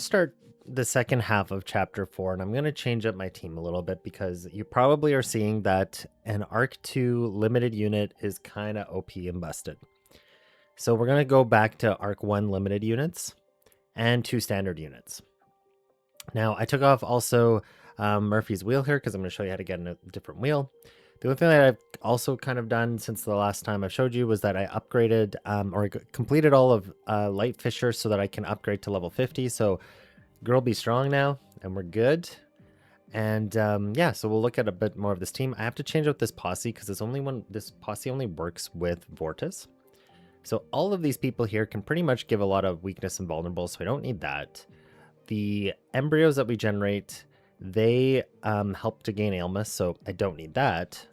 start the second half of chapter 4, and I'm going to change up my team a little bit because you probably are seeing that an Arc 2 limited unit is kind of OP and busted. So we're going to go back to Arc 1 limited units and 2 standard units. Now, I took off also Murphy's wheel here because I'm going to show you how to get a different wheel. The only thing that I've also kind of done since the last time I've showed you was that I upgraded or completed all of Light Fisher so that I can upgrade to level 50. So Girl Be Strong now, and we're good. And yeah, so we'll look at a bit more of this team. I have to change out this posse because this posse only works with Vortice. So all of these people here can pretty much give a lot of weakness and vulnerable, so I don't need that. The embryos that we generate, they help to gain ailments, so I don't need that.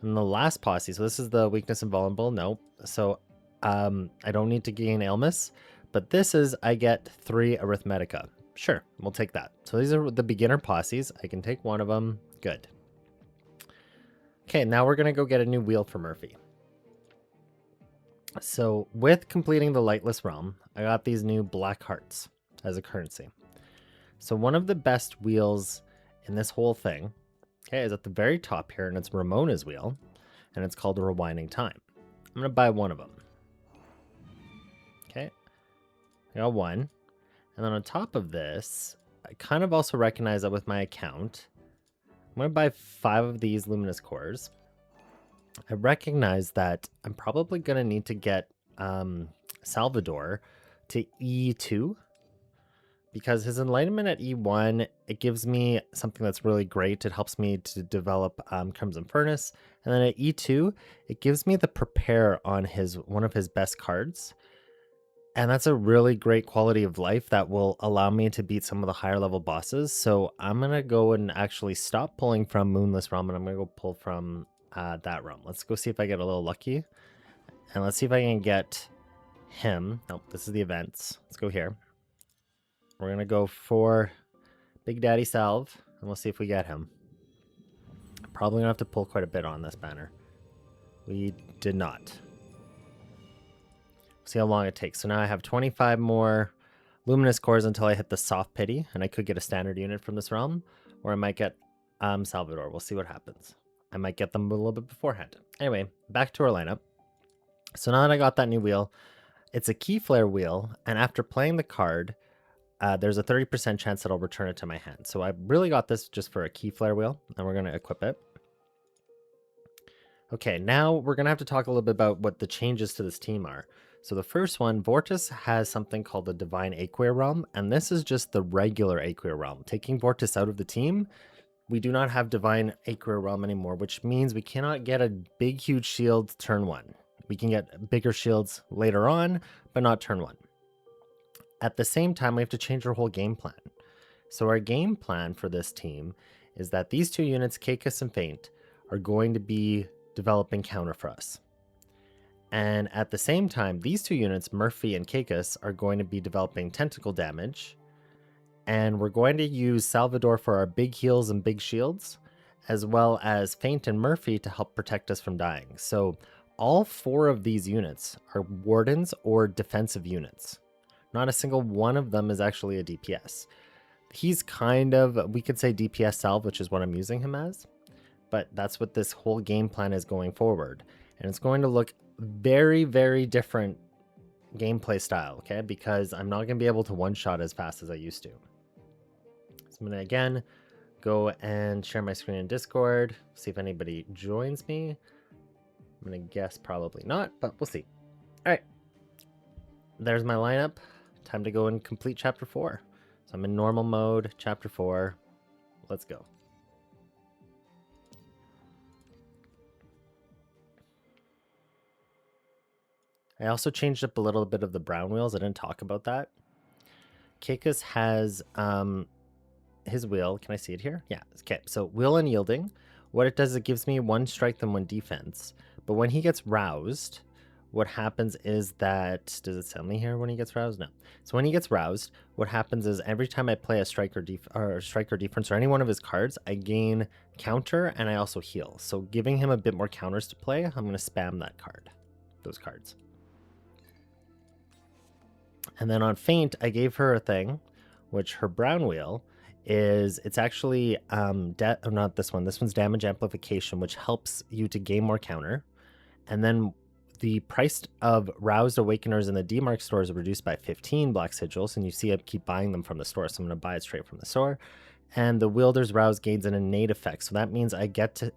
And the last posse, so this is the weakness and vulnerable, no. So I don't need to gain ailments, but this is, I get 3 arithmetica. Sure, we'll take that. So these are the beginner posses. I can take one of them, good. Okay, now we're gonna go get a new wheel for Murphy. So with completing the Lightless Realm, I got these new black hearts as a currency. So one of the best wheels in this whole thing, okay, is at the very top here, and it's Ramona's wheel, and it's called Rewinding Time. I'm going to buy one of them. Okay, I got one. And then on top of this, I kind of also recognize that with my account, I'm going to buy 5 of these luminous cores. I recognize that I'm probably going to need to get Salvador to E2 because his enlightenment at E1, it gives me something that's really great. It helps me to develop Crimson Furnace. And then at E2, it gives me the prepare on one of his best cards. And that's a really great quality of life that will allow me to beat some of the higher level bosses. So I'm going to go and actually stop pulling from Moonless Realm, and I'm going to go pull from that realm. Let's go see if I get a little lucky. And let's see if I can get him. Nope, this is the events. Let's go here. We're going to go for Big Daddy Salve, and we'll see if we get him. Probably going to have to pull quite a bit on this banner. We did not. See how long it takes. So now I have 25 more luminous cores until I hit the soft pity, and I could get a standard unit from this realm, or I might get Salvador. We'll see what happens. I might get them a little bit beforehand. Anyway, back to our lineup. So now that I got that new wheel, it's a key flare wheel, and after playing the card, there's a 30% chance that I'll return it to my hand. So I really got this just for a key flare wheel, and we're going to equip it. Okay, now we're going to have to talk a little bit about what the changes to this team are. So the first one, Vortice has something called the Divine Aquia Realm, and this is just the regular Aquia Realm. Taking Vortice out of the team, we do not have Divine Aquia Realm anymore, which means we cannot get a big, huge shield turn 1. We can get bigger shields later on, but not turn 1. At the same time, we have to change our whole game plan. So our game plan for this team is that these 2 units, Caicus and Faint, are going to be developing counter for us. And at the same time, these 2 units, Murphy and Caicus, are going to be developing tentacle damage. And we're going to use Salvador for our big heals and big shields, as well as Faint and Murphy to help protect us from dying. So all 4 of these units are wardens or defensive units. Not a single one of them is actually a DPS. He's kind of, we could say DPS Salve, which is what I'm using him as. But that's what this whole game plan is going forward. And it's going to look very, very different gameplay style, okay? Because I'm not going to be able to one-shot as fast as I used to. So I'm going to, again, go and share my screen in Discord, see if anybody joins me. I'm going to guess probably not, but we'll see. All right. There's my lineup. Time to go and complete Chapter 4. So I'm in normal mode, Chapter 4. Let's go. I also changed up a little bit of the brown wheels. I didn't talk about that. Caicus has his wheel. Can I see it here? Yeah. Okay. So wheel unyielding. What it does, it gives me 1 strength and 1 defense. But when he gets roused, what happens is that, does it tell me here when he gets roused? No. So when he gets roused, what happens is every time I play a striker defense or any one of his cards, I gain counter and I also heal. So giving him a bit more counters to play, I'm going to spam those cards. And then on Faint, I gave her a thing which her brown wheel is, it's actually not this one. This one's damage amplification, which helps you to gain more counter. And then the price of roused awakeners in the DMark store is reduced by 15 black sigils, and you see I keep buying them from the store, so I'm going to buy it straight from the store. And the wielder's rouse gains an innate effect, so that means I get to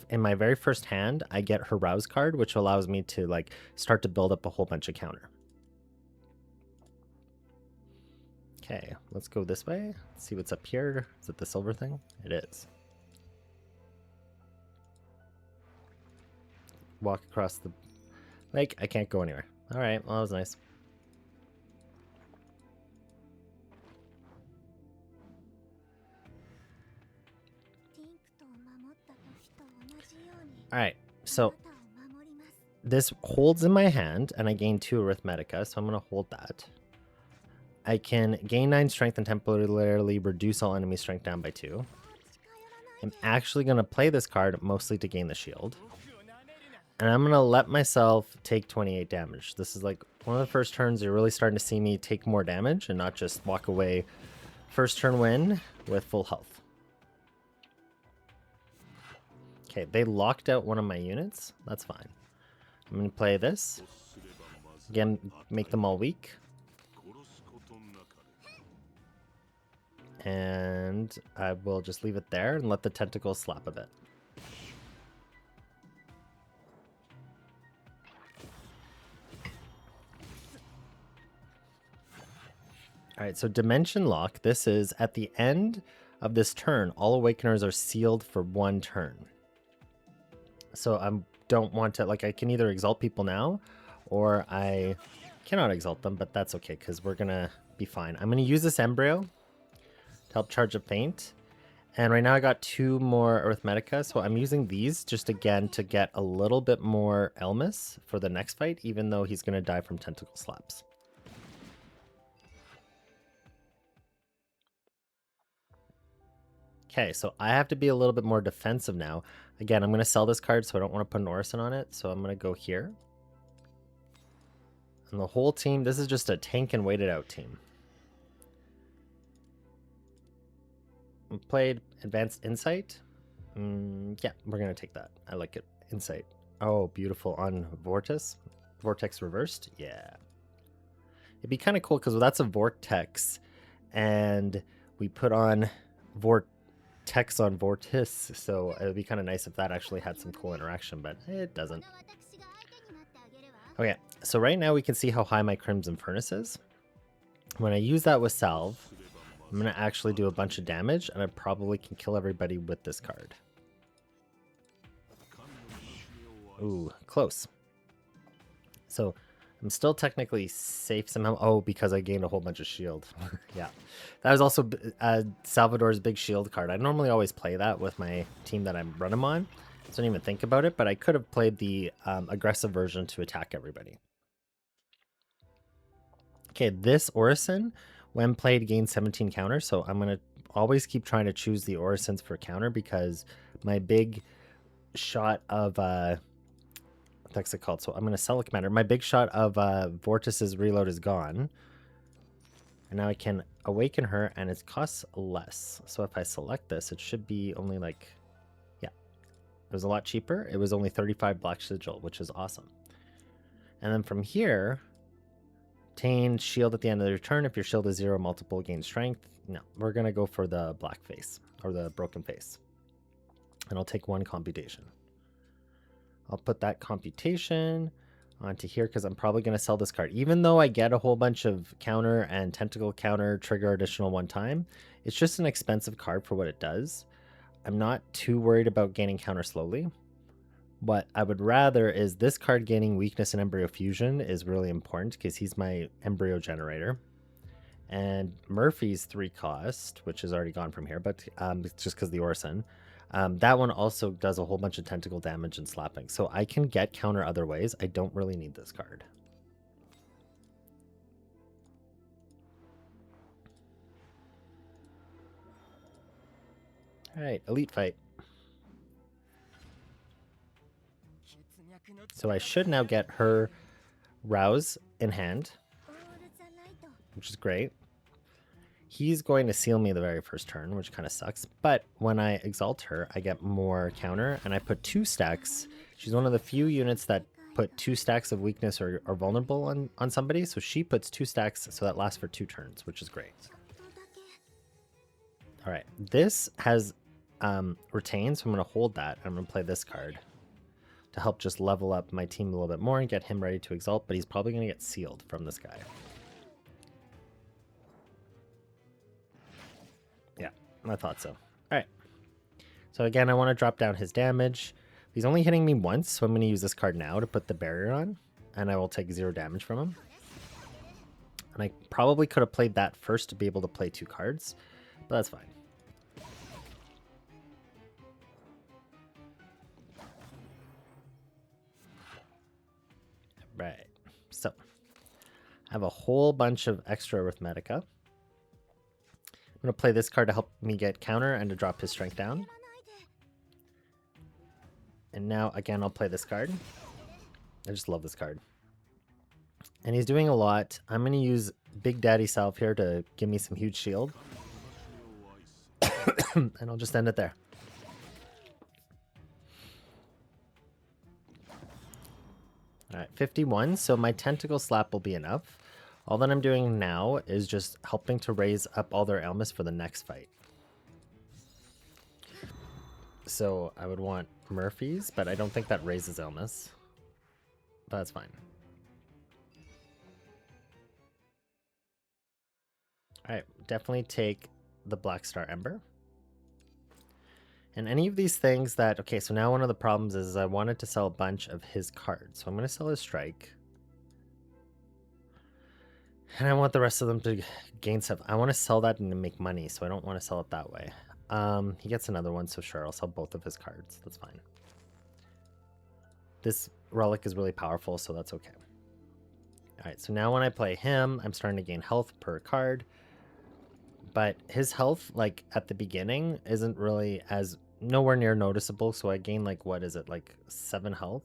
in my very first hand, I get her rouse card, which allows me to like start to build up a whole bunch of counter. Okay, let's go this way. Let's see what's up here. Is it the silver thing? It is. Walk across the lake. I can't go anywhere. All right, well, that was nice. All right, so this holds in my hand, and I gain 2 Arithmetica, so I'm going to hold that. I can gain 9 strength and temporarily reduce all enemy strength down by 2. I'm actually going to play this card mostly to gain the shield. And I'm going to let myself take 28 damage. This is like one of the first turns you're really starting to see me take more damage and not just walk away first turn win with full health. Okay, they locked out one of my units. That's fine. I'm going to play this. Again, make them all weak. And I will just leave it there and let the tentacles slap a bit. All right, so Dimension Lock, this is at the end of this turn, all Awakeners are sealed for 1 turn. So I don't want to, like, I can either exalt people now, or I cannot exalt them, but that's okay, because we're going to be fine. I'm going to use this Embryo to help charge a Feint. And right now I got 2 more Arithmetica, so I'm using these just again to get a little bit more Elmas for the next fight, even though he's going to die from Tentacle Slaps. Okay, so I have to be a little bit more defensive now. Again, I'm going to sell this card, so I don't want to put an Orison on it, so I'm going to go here. And the whole team, this is just a tank and waited out team. Played Advanced Insight. Yeah, we're going to take that. I like it. Insight. Oh, beautiful. On Vortice. Vortex reversed. Yeah. It'd be kind of cool because that's a Vortex. And we put on Vortex on Vortice. So it would be kind of nice if that actually had some cool interaction, but it doesn't. Okay, so right now we can see how high my Crimson Furnace is. When I use that with Salve, I'm going to actually do a bunch of damage, and I probably can kill everybody with this card. Ooh, close. So I'm still technically safe somehow. Oh, because I gained a whole bunch of shield. Yeah. That was also Salvador's big shield card. I normally always play that with my team that I'm running on. So I don't even think about it, but I could have played the aggressive version to attack everybody. Okay, this Orison, when played, gains 17 counter, so I'm going to always keep trying to choose the Orisons for counter because my big shot of, what's it called? So I'm going to sell a commander. My big shot of Vortice's reload is gone. And now I can awaken her, and it costs less. So if I select this, it should be only like, yeah, it was a lot cheaper. It was only 35 black sigil, which is awesome. And then from here, obtain shield at the end of the turn. If your shield is 0, multiple gain strength. No, we're going to go for the black face or the broken face. And I'll take 1 computation. I'll put that computation onto here because I'm probably going to sell this card. Even though I get a whole bunch of counter and tentacle counter trigger additional 1 time, it's just an expensive card for what it does. I'm not too worried about gaining counter slowly. What I would rather is this card gaining weakness and embryo fusion is really important because he's my embryo generator. And Murphy's 3 cost, which is already gone from here, but it's just because the Orison. That one also does a whole bunch of tentacle damage and slapping. So I can get counter other ways. I don't really need this card. All right, elite fight. So I should now get her Rouse in hand, which is great. He's going to seal me the very first turn, which kind of sucks. But when I exalt her, I get more counter, and I put 2 stacks. She's one of the few units that put 2 stacks of weakness or vulnerable on somebody. So she puts 2 stacks, so that lasts for 2 turns, which is great. All right, this has retained, so I'm going to hold that. I'm going to play this card to help just level up my team a little bit more and get him ready to exalt, but he's probably going to get sealed from this guy. Yeah, I thought so. All right. So again, I want to drop down his damage. He's only hitting me once, so I'm going to use this card now to put the barrier on, and I will take 0 damage from him. And I probably could have played that first to be able to play 2 cards, but that's fine. Right, so I have a whole bunch of extra Arithmetica. I'm going to play this card to help me get counter and to drop his strength down. And now, again, I'll play this card. I just love this card. And he's doing a lot. I'm going to use Big Daddy Self here to give me some huge shield. And I'll just end it there. Alright, 51, so my Tentacle Slap will be enough. All that I'm doing now is just helping to raise up all their ailments for the next fight. So I would want Murphy's, but I don't think that raises illness. But that's fine. Alright, definitely take the Black Star Ember. And any of these things that... Okay, so now one of the problems is I wanted to sell a bunch of his cards. So I'm going to sell his Strike. And I want the rest of them to gain stuff. I want to sell that and to make money, so I don't want to sell it that way. He gets another one, so sure, I'll sell both of his cards. That's fine. This relic is really powerful, so that's okay. Alright, so now when I play him, I'm starting to gain health per card. But his health, like, at the beginning, isn't really as nowhere near noticeable. So I gain, like, what is it? Like, 7 health.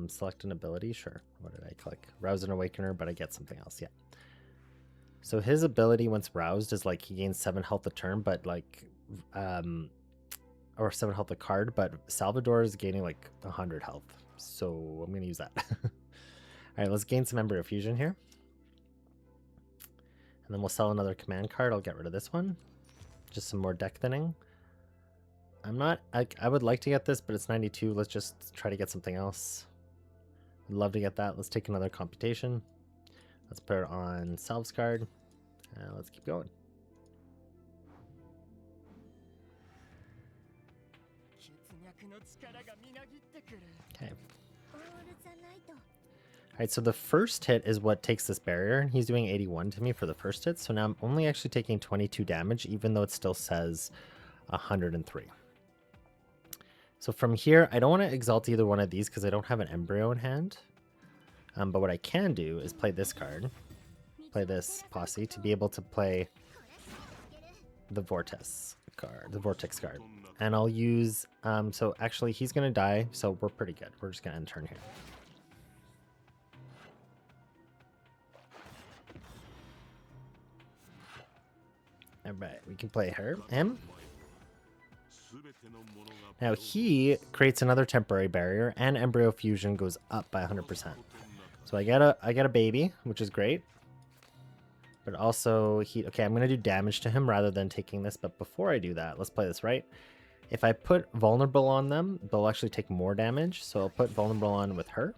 Select an ability. Sure. What did I click? Rouse an Awakener, but I get something else. Yeah. So his ability, once roused, is, like, he gains 7 health a turn, but, like, or 7 health a card. But Salvador is gaining, like, 100 health. So I'm going to use that. All right, let's gain some Embryo Fusion here. And then we'll sell another command card. I'll get rid of this one. Just some more deck thinning. I would like to get this, but it's 92. Let's just try to get something else. I'd love to get that. Let's take another computation. Let's put it on Salve's card. Let's keep going. Okay. Alright, so the first hit is what takes this barrier, and he's doing 81 to me for the first hit, so now I'm only actually taking 22 damage, even though it still says 103. So from here, I don't want to exalt either one of these because I don't have an Embryo in hand. But what I can do is play this card, play this Posse, to be able to play the Vortice card, the Vortex card. And I'll use, so actually he's going to die, so we're pretty good. We're just going to end turn here. Alright, we can play him. Now he creates another temporary barrier, and Embryo Fusion goes up by 100%. So I get a baby, which is great. But also okay, I'm gonna do damage to him rather than taking this. But before I do that, let's play this right. If I put vulnerable on them, they'll actually take more damage. So I'll put vulnerable on with her,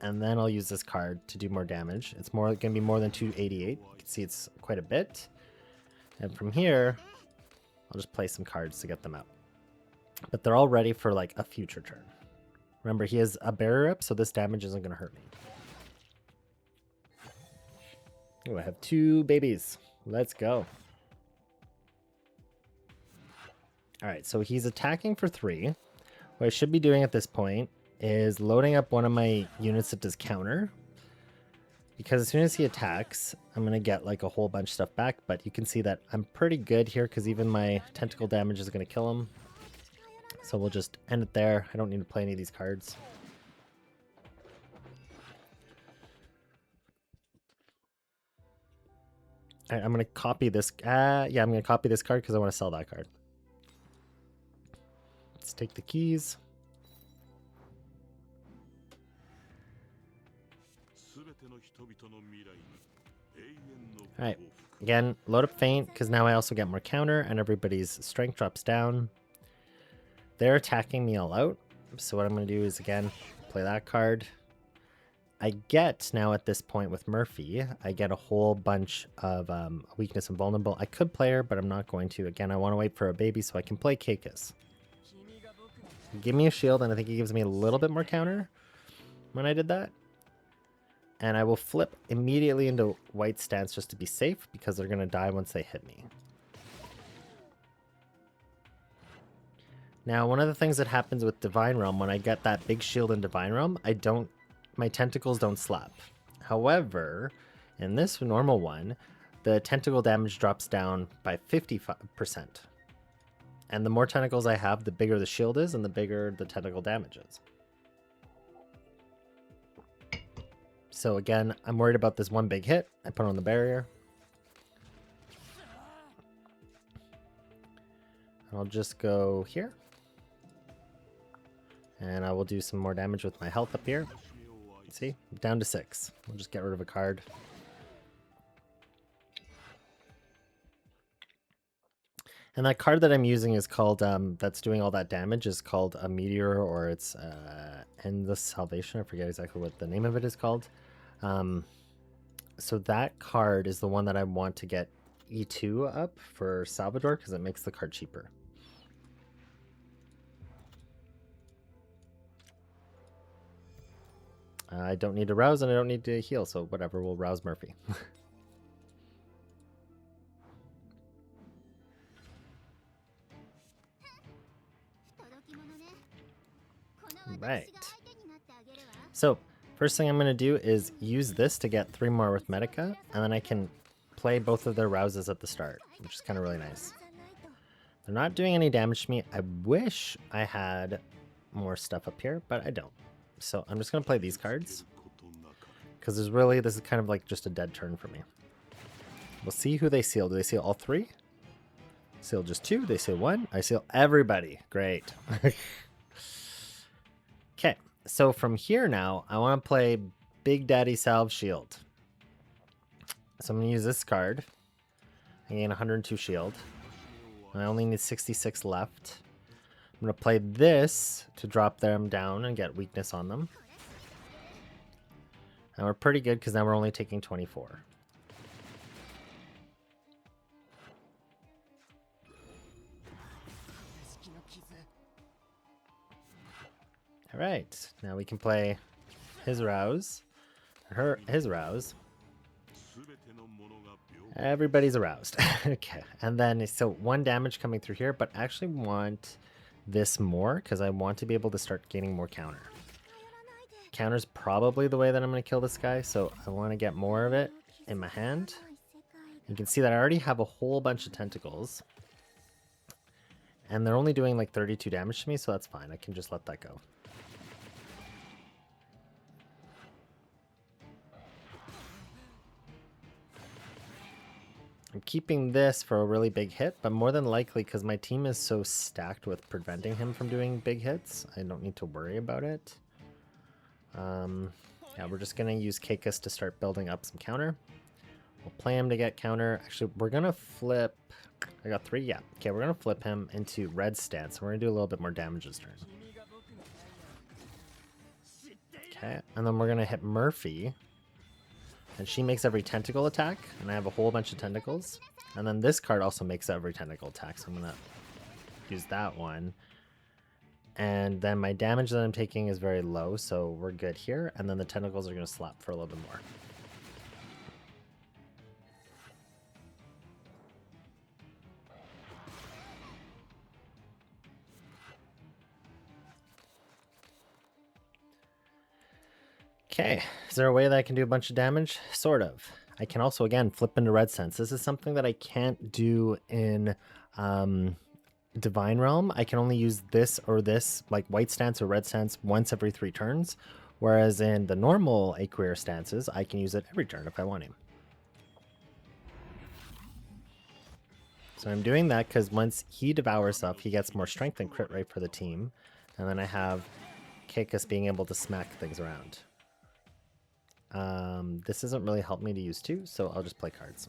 and then I'll use this card to do more damage. It's gonna be more than 288. You can see it's quite a bit. And from here, I'll just play some cards to get them out. But they're all ready for like a future turn. Remember, he has a barrier up, so this damage isn't going to hurt me. Oh, I have 2 babies. Let's go. Alright, so he's attacking for 3. What I should be doing at this point is loading up one of my units that does counter. Because as soon as he attacks, I'm going to get like a whole bunch of stuff back. But you can see that I'm pretty good here because even my tentacle damage is going to kill him. So we'll just end it there. I don't need to play any of these cards. All right, I'm going to copy this. Yeah, I'm going to copy this card because I want to sell that card. Let's take the keys. All right. Again, load up Feint because now I also get more counter and everybody's strength drops down. They're attacking me all out. So what I'm going to do is, again, play that card. I get now at this point with Murphy, I get a whole bunch of weakness and vulnerable. I could play her, but I'm not going to. Again, I want to wait for a baby so I can play Keikis. Give me a shield, and I think he gives me a little bit more counter when I did that. And I will flip immediately into white stance just to be safe because they're going to die once they hit me. Now, one of the things that happens with Divine Realm, when I get that big shield in Divine Realm, my tentacles don't slap. However, in this normal one, the tentacle damage drops down by 50%. And the more tentacles I have, the bigger the shield is and the bigger the tentacle damage is. So again, I'm worried about this one big hit. I put on the barrier. I'll just go here. And I will do some more damage with my health up here. See, down to 6. We'll just get rid of a card. And that card that I'm using is called, that's doing all that damage, is called a Meteor, or it's Endless Salvation. I forget exactly what the name of it is called. So that card is the one that I want to get E2 up for Salvador because it makes the card cheaper. I don't need to rouse and I don't need to heal, so whatever, we'll rouse Murphy. Right. So, first thing I'm going to do is use this to get 3 more Arithmetica, and then I can play both of their rouses at the start, which is kind of really nice. They're not doing any damage to me. I wish I had more stuff up here, but I don't. So I'm just going to play these cards, because this is kind of like just a dead turn for me. We'll see who they seal. Do they seal all 3? Seal just 2? They seal 1? I seal everybody. Great. Okay, so from here now, I want to play Big Daddy Salve Shield. So I'm going to use this card. I gain 102 shield. I only need 66 left. I'm going to play this to drop them down and get weakness on them. And we're pretty good because now we're only taking 24. All right, now we can play his rouse, his rouse. Everybody's aroused. Okay, and then so 1 damage coming through here, but I actually want this more because I want to be able to start gaining more counter. Counter's probably the way that I'm going to kill this guy, so I want to get more of it in my hand. You can see that I already have a whole bunch of tentacles, and they're only doing like 32 damage to me, so that's fine. I can just let that go. I'm keeping this for a really big hit, but more than likely, because my team is so stacked with preventing him from doing big hits, I don't need to worry about it. Yeah, we're just going to use Keikis to start building up some counter. We'll play him to get counter. Actually, we're going to flip... I got 3, yeah. Okay, we're going to flip him into red stance. We're going to do a little bit more damage this turn. Okay, and then we're going to hit Murphy. And she makes every tentacle attack, and I have a whole bunch of tentacles. And then this card also makes every tentacle attack, so I'm going to use that one. And then my damage that I'm taking is very low, so we're good here. And then the tentacles are going to slap for a little bit more. Okay, is there a way that I can do a bunch of damage? Sort of. I can also, again, flip into red sense. This is something that I can't do in Divine Realm. I can only use this or this, like white stance or red stance, once every 3 turns. Whereas in the normal Aquair stances, I can use it every turn if I want to. So I'm doing that because once he devours stuff, he gets more strength and crit rate for the team. And then I have Kekas being able to smack things around. This doesn't really help me to use 2, so I'll just play cards.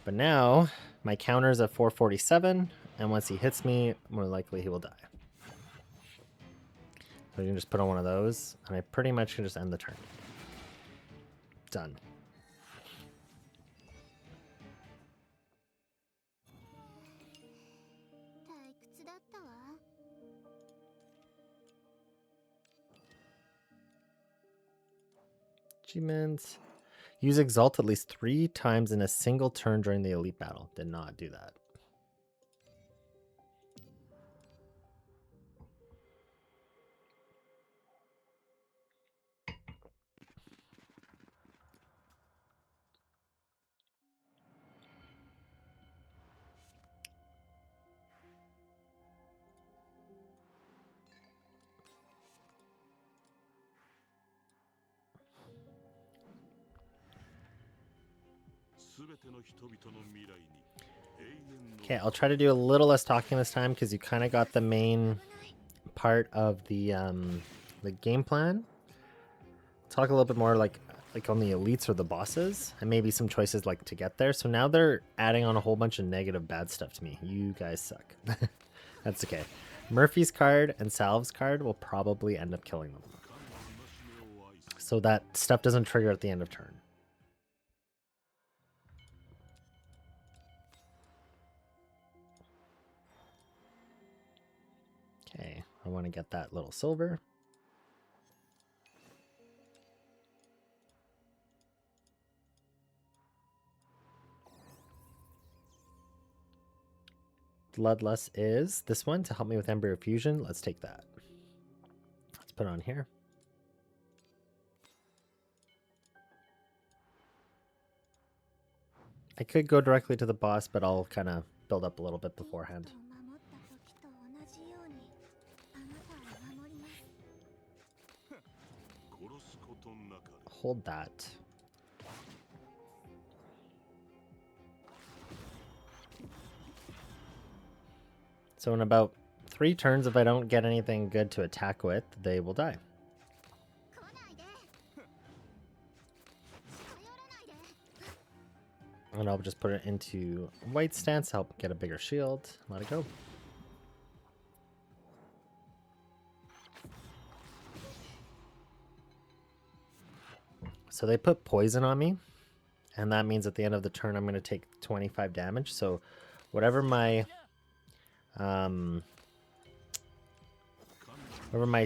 But now, my counter's at 447, and once he hits me, more likely he will die. So you can just put on one of those, and I pretty much can just end the turn. Done. Achievements. Use Exalt at least 3 times in a single turn during the Elite Battle. Did not do that. Okay, I'll try to do a little less talking this time because you kind of got the main part of the game plan. Talk a little bit more like on the elites or the bosses, and maybe some choices like to get there. So now they're adding on a whole bunch of negative bad stuff to me. You guys suck. That's okay. Murphy's card and Salve's card will probably end up killing them. So that stuff doesn't trigger at the end of turn. Okay, I want to get that little silver. Bloodlust is this one to help me with Embryo Fusion. Let's take that. Let's put it on here. I could go directly to the boss, but I'll kind of build up a little bit beforehand. Hold that. So in about 3 turns, if I don't get anything good to attack with, they will die. And I'll just put it into white stance, help get a bigger shield. Let it go. So they put poison on me, and that means at the end of the turn I'm going to take 25 damage. So whatever my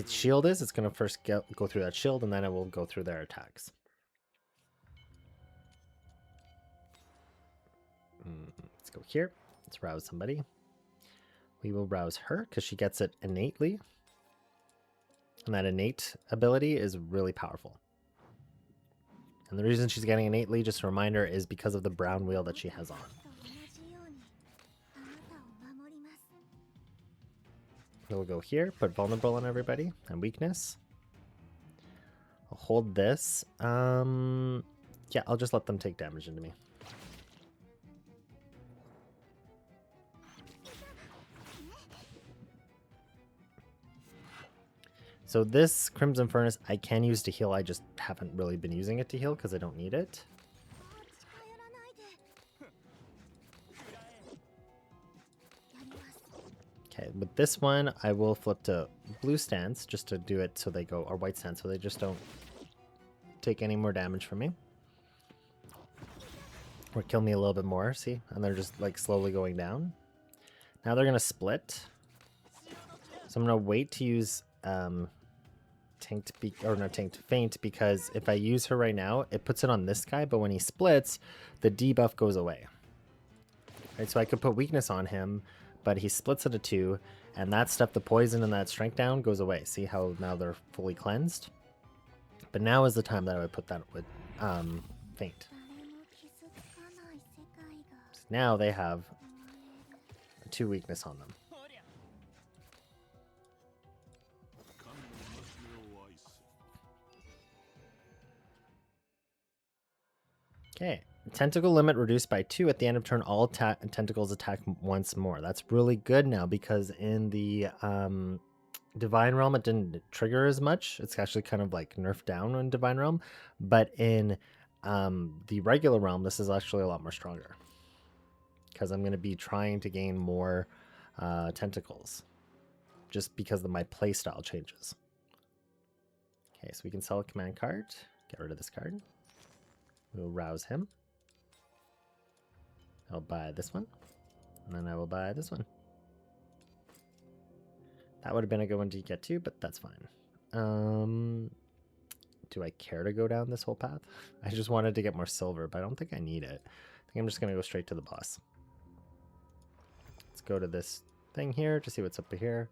shield is, it's going to first go through that shield, and then it will go through their attacks. Let's go here. Let's rouse somebody. We will rouse her because she gets it innately. And that innate ability is really powerful. And the reason she's getting innately, just a reminder, is because of the brown wheel that she has on. We'll go here, put vulnerable on everybody, and weakness. I'll hold this. Yeah, I'll just let them take damage into me. So this Crimson Furnace I can use to heal, I just haven't really been using it to heal because I don't need it. Okay, with this one I will flip to blue stance just to do it so they go, or white stance, so they just don't take any more damage from me. Or kill me a little bit more, see? And they're just like slowly going down. Now they're gonna split. So I'm gonna wait to use Faint, because if I use her right now, it puts it on this guy, but when he splits, the debuff goes away. Right, so I could put weakness on him, but he splits it to 2, and that stuff, the poison and that strength down, goes away. See how now they're fully cleansed? But now is the time that I would put that with Faint. So now they have 2 weakness on them. Okay, Tentacle limit reduced by 2 at the end of turn. All tentacles attack once more. That's really good now because in the Divine Realm it didn't trigger as much. It's actually kind of like nerfed down in Divine Realm, but in the regular realm this is actually a lot more stronger because I'm going to be trying to gain more tentacles just because my play style changes. Okay, so we can sell a command card. Get rid of this card. We'll rouse him. I'll buy this one. And then I will buy this one. That would have been a good one to get to, but that's fine. Do I care to go down this whole path? I just wanted to get more silver, but I don't think I need it. I think I'm just going to go straight to the boss. Let's go to this thing here to see what's up here.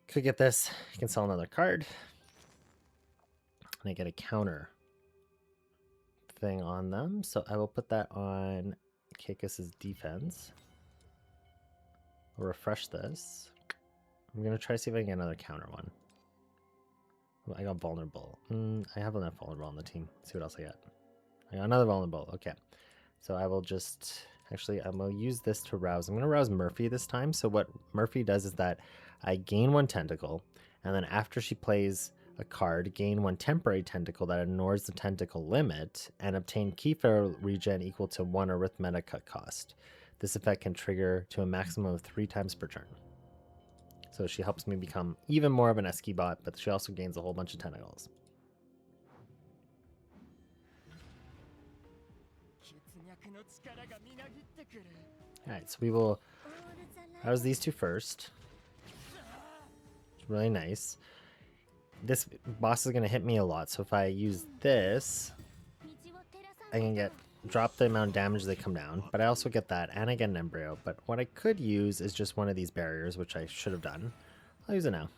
Could get this. You can sell another card. And I get a counter thing on them. So I will put that on Keikos's defense. We'll refresh this. I'm going to try to see if I can get another counter one. Oh, I got vulnerable. I have enough vulnerable on the team. Let's see what else I got. I got another vulnerable. Okay. So I will just... Actually, I'm going to use this to rouse. I'm going to rouse Murphy this time. So what Murphy does is that I gain 1 tentacle. And then after she plays a card, gain 1 temporary tentacle that ignores the tentacle limit. And obtain Keyfair regen equal to 1 arithmetic cost. This effect can trigger to a maximum of 3 times per turn. So she helps me become even more of an Esky bot, but she also gains a whole bunch of tentacles. Alright, so we will house these 2 first. It's really nice. This boss is going to hit me a lot, so if I use this, I can drop the amount of damage they come down, but I also get that, and I get an embryo. But what I could use is just one of these barriers, which I should have done. I'll use it now.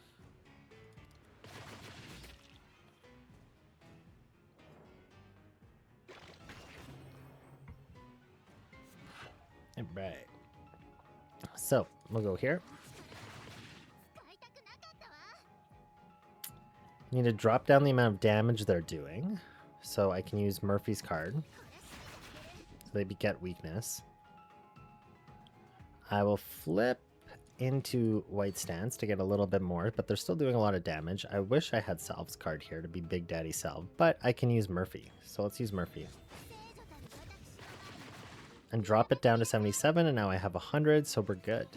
Alright. So, we'll go here. Need to drop down the amount of damage they're doing, so I can use Murphy's card. So they get weakness. I will flip into White Stance to get a little bit more, but they're still doing a lot of damage. I wish I had Salve's card here to be Big Daddy Salve, but I can use Murphy. So let's use Murphy. And drop it down to 77, and now I have 100, so we're good.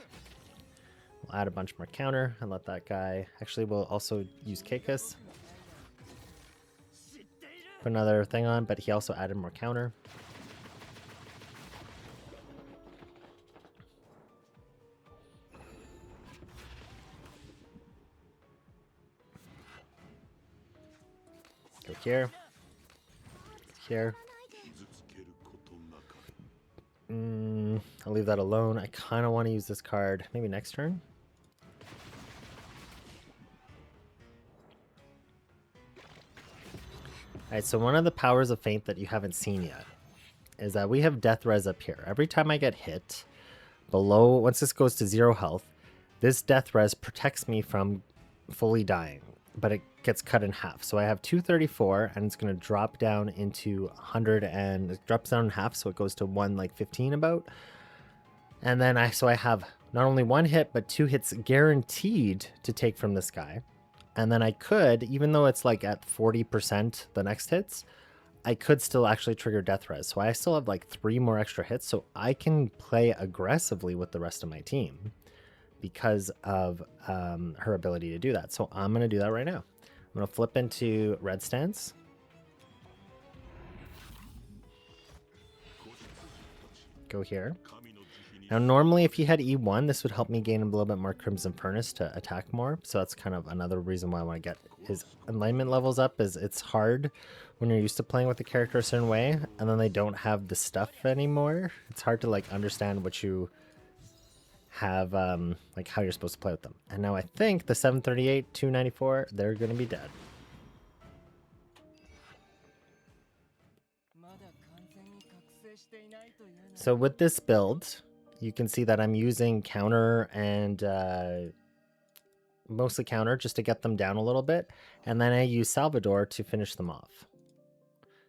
We'll add a bunch more counter and let that guy... Actually, we'll also use Keikos. Put another thing on, but he also added more counter. Go here. Here. I'll leave that alone. I kind of want to use this card. Maybe next turn? Alright, so one of the powers of Feint that you haven't seen yet is that we have Death Res up here. Every time I get hit, once this goes to 0 health, this Death Res protects me from fully dying, but it gets cut in half. So I have 234, and it's going to drop down into 100, and it drops down in half, so it goes to 115 about. And then I have not only 1 hit, but 2 hits guaranteed to take from this guy. And then I could, even though it's like at 40% the next hits, I could still actually trigger Death Res. So I still have like 3 more extra hits, so I can play aggressively with the rest of my team because of her ability to do that. So I'm going to do that right now. I'm going to flip into Red Stance. Go here. Now, normally, if he had E1, this would help me gain a little bit more Crimson Furnace to attack more. So that's kind of another reason why I want to get his enlightenment levels up, is it's hard when you're used to playing with the character a certain way, and then they don't have the stuff anymore. It's hard to, like, understand what you have, like, how you're supposed to play with them. And now I think the 738, 294, they're going to be dead. So with this build, you can see that I'm using counter and mostly counter just to get them down a little bit. And then I use Salvador to finish them off.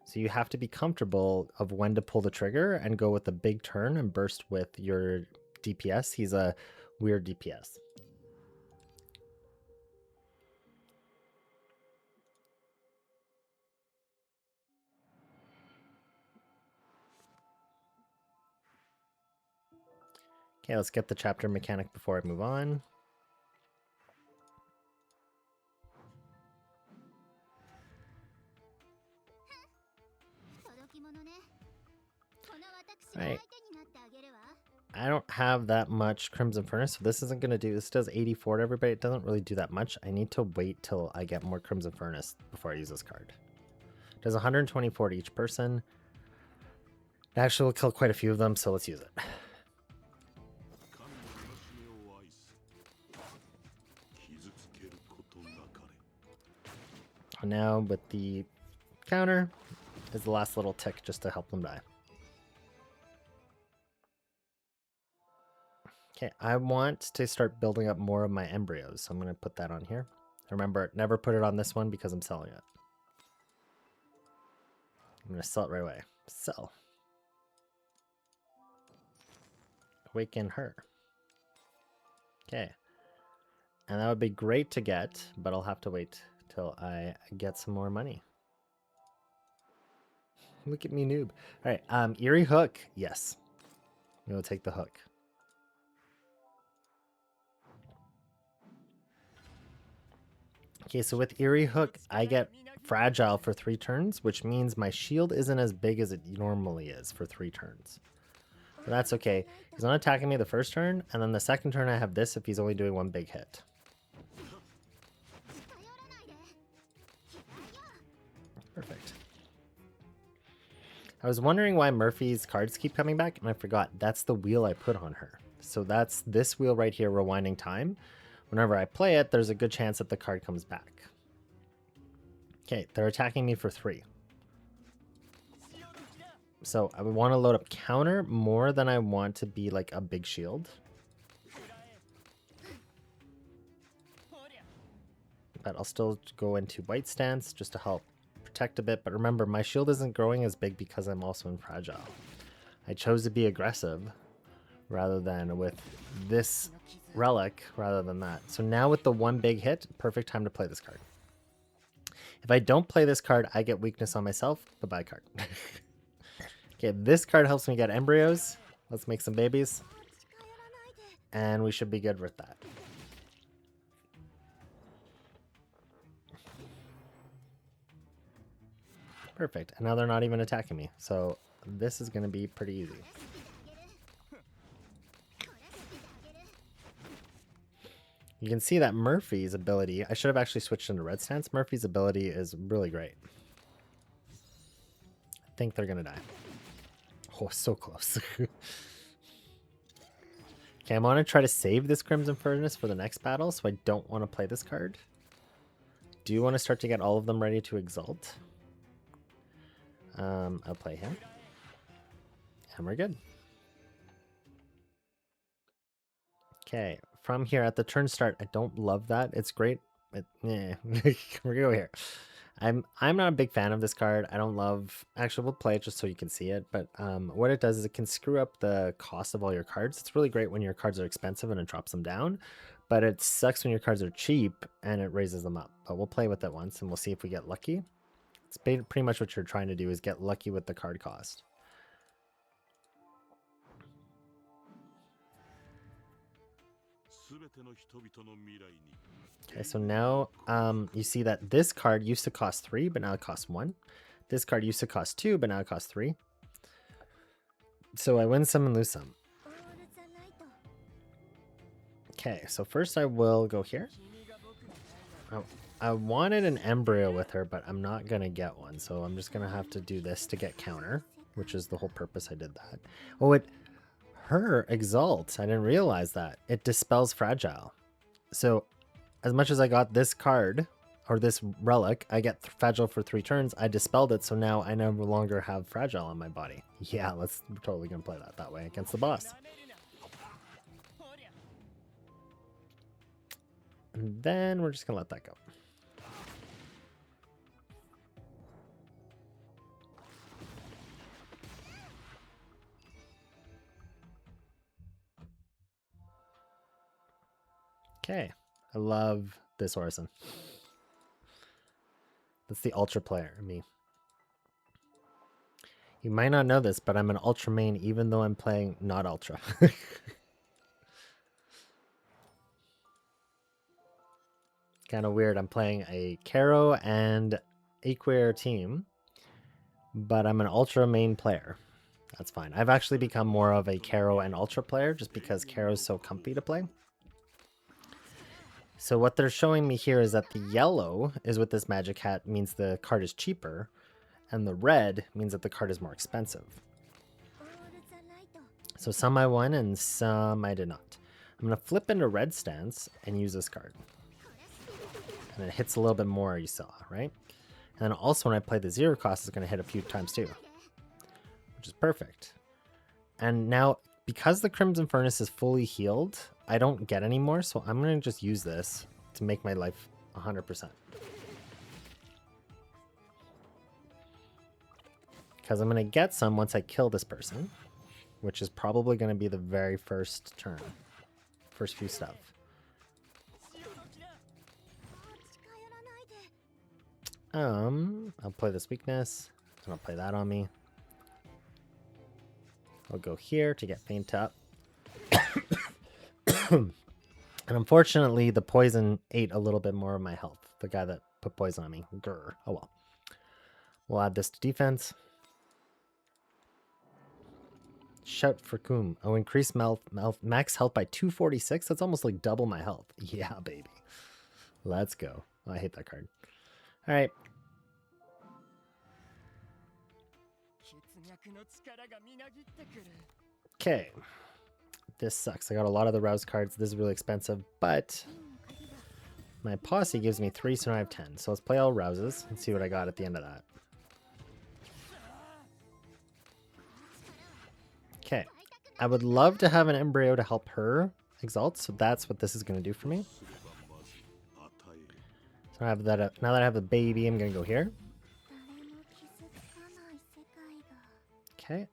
So you have to be comfortable of when to pull the trigger and go with a big turn and burst with your DPS. He's a weird DPS. Okay, let's get the chapter mechanic before I move on. Right. I don't have that much Crimson Furnace, so this isn't going to do... This does 84 to everybody. It doesn't really do that much. I need to wait till I get more Crimson Furnace before I use this card. It does 124 to each person. It actually will kill quite a few of them, so let's use it. Now with the counter is the last little tick just to help them die. Okay, I want to start building up more of my embryos, so I'm going to put that on here. Remember, never put it on this one because I'm selling it. I'm going to sell it right away. Sell. Awaken her. Okay. And that would be great to get, but I'll have to wait till I get some more money. Look at me, noob. All right, Eerie Hook. Yes. We'll take the hook. Okay, so with Eerie Hook, I get Fragile for 3 turns, which means my shield isn't as big as it normally is for 3 turns. But that's okay. He's not attacking me the first turn, and then the second turn I have this if he's only doing 1 big hit. Perfect. I was wondering why Murphy's cards keep coming back, and I forgot. That's the wheel I put on her. So that's this wheel right here, Rewinding Time. Whenever I play it, there's a good chance that the card comes back. Okay, they're attacking me for 3. So I would want to load up counter more than I want to be like a big shield. But I'll still go into white stance just to help protect a bit. But remember, my shield isn't growing as big because I'm also in fragile. I chose to be aggressive rather than with this relic rather than that. So now with the 1 big hit, perfect time to play this card. If I don't play this card, I get weakness on myself. Goodbye card. Okay, this card helps me get embryos. Let's make some babies. And we should be good with that. Perfect. And now they're not even attacking me. So this is going to be pretty easy. You can see that Murphy's ability, I should have actually switched into red stance. Murphy's ability is really great. I think they're going to die. Oh, so close. Okay, I'm going to try to save this Crimson Furnace for the next battle, so I don't want to play this card. Do you want to start to get all of them ready to exalt? I'll play him. And we're good. Okay, from here at the turn start, I don't love that. It's great, but yeah, we're gonna go here. I'm not a big fan of this card. I don't love. Actually, we'll play it just so you can see it. But what it does is it can screw up the cost of all your cards. It's really great when your cards are expensive and it drops them down, but it sucks when your cards are cheap and it raises them up. But we'll play with it once and we'll see if we get lucky. It's pretty much what you're trying to do is get lucky with the card cost. Okay, so now you see that this card used to cost 3, but now it costs 1. This card used to cost 2, but now it costs 3. So I win some and lose some. Okay, so first I will go here. Oh, I wanted an embryo with her, but I'm not going to get one. So I'm just going to have to do this to get counter, which is the whole purpose I did that. Oh, her exalt. I didn't realize that. It dispels fragile. So as much as I got this card or this relic, I get fragile for 3 turns. I dispelled it, so now I no longer have fragile on my body. Yeah, we're totally gonna play that way against the boss. And then we're just gonna let that go. Okay. I love this Orison. That's the ultra player, me. You might not know this, but I'm an ultra main even though I'm playing not ultra. Kind of weird. I'm playing a Caro and Aquair team, but I'm an ultra main player. That's fine. I've actually become more of a Caro and ultra player just because Caro's so comfy to play. So what they're showing me here is that the yellow is with this magic hat means the card is cheaper, and the red means that the card is more expensive. So some I won and some I did not. I'm going to flip into red stance and use this card. And it hits a little bit more, you saw, right? And then also when I play the zero cost, it's going to hit a few times too, which is perfect. And now, because the Crimson Furnace is fully healed, I don't get any more, so I'm going to just use this to make my life 100%. Because I'm going to get some once I kill this person, which is probably going to be the very first turn. First few stuff. I'll play this weakness, and I'll play that on me. I'll go here to get faint up. And unfortunately, the poison ate a little bit more of my health. The guy that put poison on me. Grr. Oh well. We'll add this to defense. Shout for Koom. Oh, increase max health by 246? That's almost like double my health. Yeah, baby. Let's go. Oh, I hate that card. All right. Okay. This sucks. I got a lot of the Rouse cards. This is really expensive, but my posse gives me 3, so now I have 10. So let's play all Rouses and see what I got at the end of that. Okay. I would love to have an Embryo to help her exalt, so that's what this is going to do for me. So I have that. Now that I have the baby, I'm going to go here. Okay.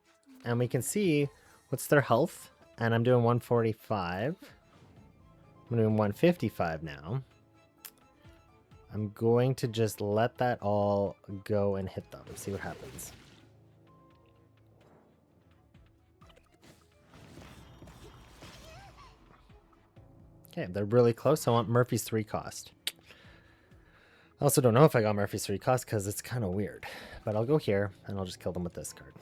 And we can see what's their health. And I'm doing 145. I'm doing 155 now. I'm going to just let that all go and hit them. See what happens. Okay, they're really close. I want Murphy's 3 cost. I also don't know if I got Murphy's 3 cost because it's kind of weird. But I'll go here and I'll just kill them with this card.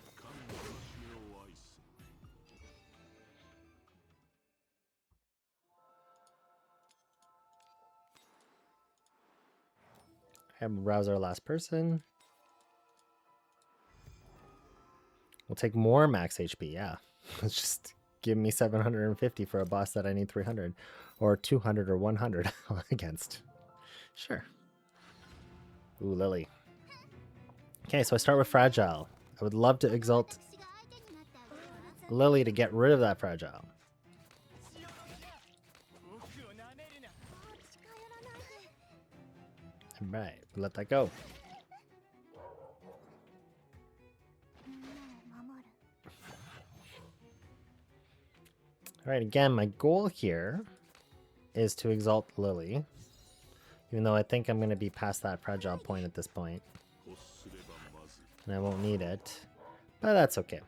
And rouse our last person. We'll take more max HP, yeah. Let's just give me 750 for a boss that I need 300. Or 200 or 100 against. Sure. Ooh, Lily. Okay, so I start with Fragile. I would love to exalt Lily to get rid of that Fragile. Alright, let that go. Alright, again, my goal here is to exalt Lily. Even though I think I'm going to be past that Fragile point at this point. And I won't need it. But that's okay.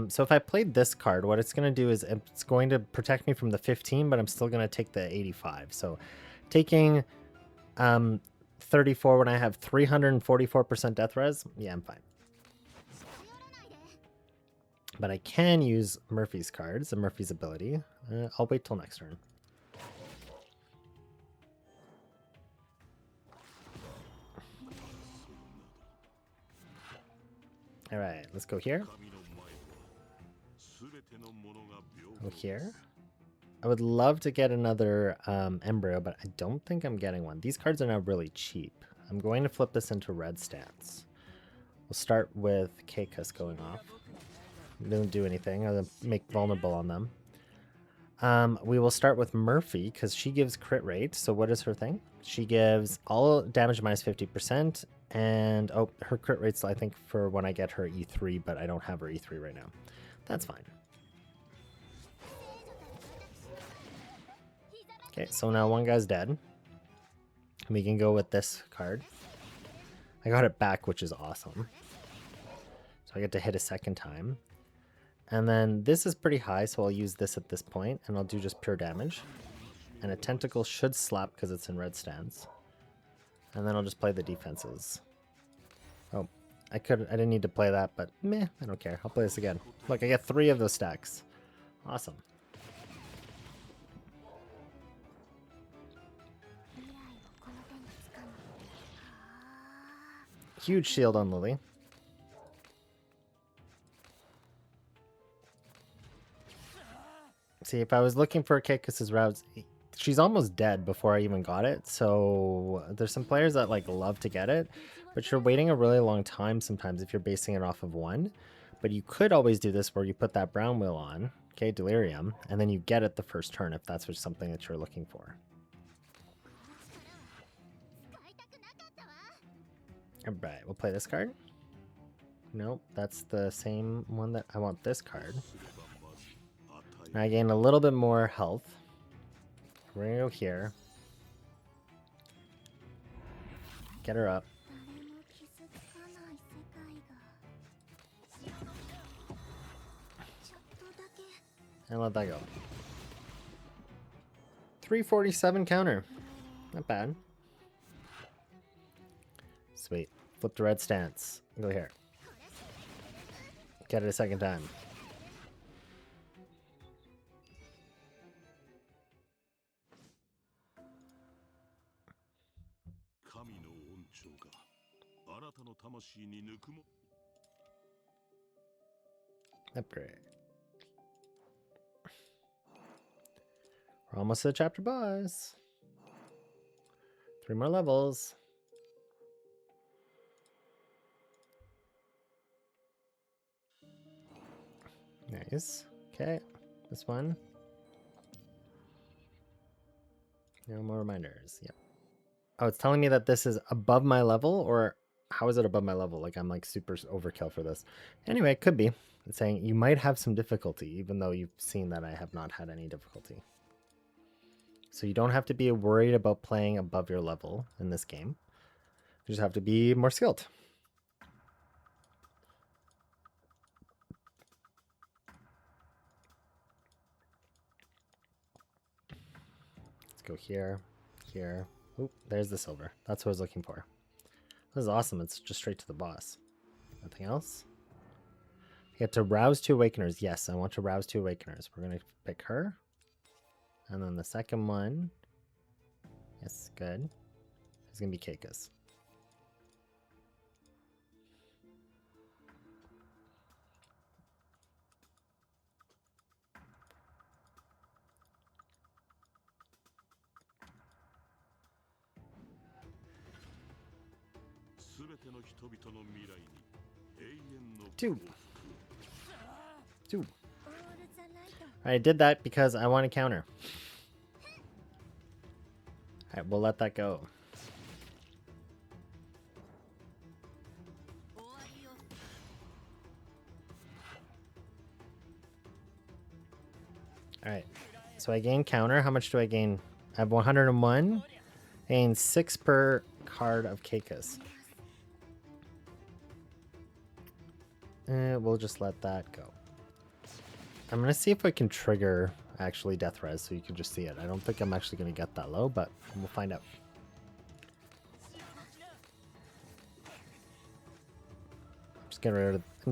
So if I played this card, what it's going to do is it's going to protect me from the 15, but I'm still going to take the 85. So taking 34 when I have 344% death res, yeah, I'm fine. But I can use Murphy's cards and Murphy's ability. I'll wait till next turn. All right, let's go here. Go here. I would love to get another Embryo, but I don't think I'm getting one. These cards are now really cheap. I'm going to flip this into red stance. We'll start with Kekas going off. Don't do anything. I'll make vulnerable on them. We will start with Murphy because she gives crit rate. So what is her thing? She gives all damage minus 50%. And oh, her crit rate's I think for when I get her E3, but I don't have her E3 right now. That's fine. Okay, so now one guy's dead. We can go with this card. I got it back, which is awesome. So I get to hit a second time. And then this is pretty high, so I'll use this at this point, and I'll do just pure damage. And a tentacle should slap because it's in red stance. And then I'll just play the defenses. Oh, I didn't need to play that, but meh, I don't care. I'll play this again. Look, I get 3 of those stacks. Awesome. Huge shield on Lily. See, if I was looking for Keikis's routes, she's almost dead before I even got it. So there's some players that like love to get it, but you're waiting a really long time sometimes if you're basing it off of one. But you could always do this where you put that brown wheel on, okay, Delirium, and then you get it the first turn if that's something that you're looking for. Alright, we'll play this card. Nope, that's the same one that I want this card. Now I gain a little bit more health. We're gonna go here. Get her up. And let that go. 347 counter. Not bad. Sweet. Flip to red stance. Go here. Get it a second time. Upgrade. We're almost to the chapter boss. 3 more levels. Nice. Okay, this one. No more reminders. Yep. Oh, it's telling me that this is above my level, or how is it above my level? Like I'm like super overkill for this. Anyway, it could be. It's saying you might have some difficulty, even though you've seen that I have not had any difficulty. So you don't have to be worried about playing above your level in this game. You just have to be more skilled. Let's go here, here. Oop, there's the silver. That's what I was looking for. This is awesome. It's just straight to the boss. Nothing else? You get to rouse 2 awakeners. Yes, I want to rouse 2 awakeners. We're going to pick her. And then the second one. Yes, good. It's going to be Keika's. Two. I did that because I want to counter. Alright, we'll let that go. Alright, so I gain counter. How much do I gain? I have 101. I gain 6 per card of Keika's. We'll just let that go. I'm going to see if I can trigger actually death res so you can just see it. I don't think I'm actually going to get that low, but we'll find out. I'm just going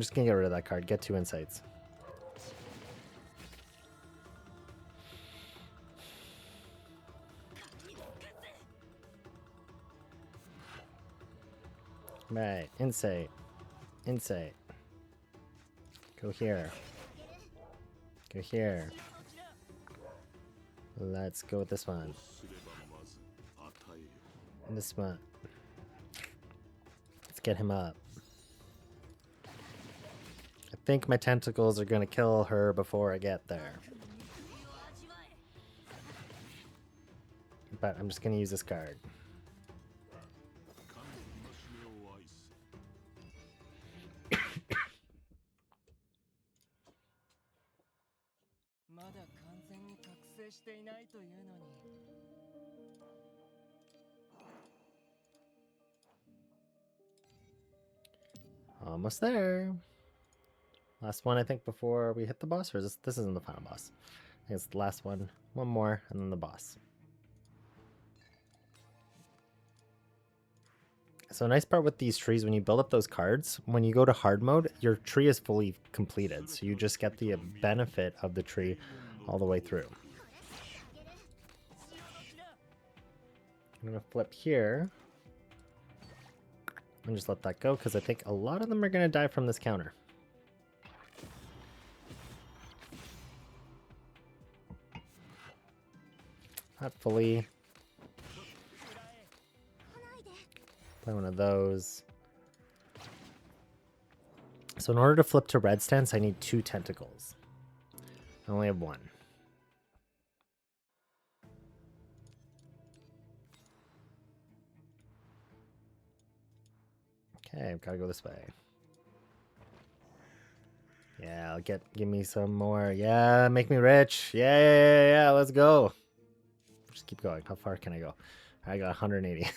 to get rid of that card. Get 2 insights. Right, insight. Insight. Go here. Go here. Let's go with this one. And this one. Let's get him up. I think my tentacles are gonna kill her before I get there. But I'm just gonna use this card. Almost there. Last one, I think, before we hit the boss, or is this isn't the final boss. I think it's the last one. One more, and then the boss. So a nice part with these trees, when you build up those cards, when you go to hard mode, your tree is fully completed. So you just get the benefit of the tree all the way through. I'm going to flip here. And just let that go, because I think a lot of them are going to die from this counter. Not fully. Play one of those. So in order to flip to red stance, I need 2 tentacles. I only have 1. Okay, I've got to go this way. Yeah, give me some more. Yeah, make me rich. Yeah, let's go. Just keep going. How far can I go? I got 180.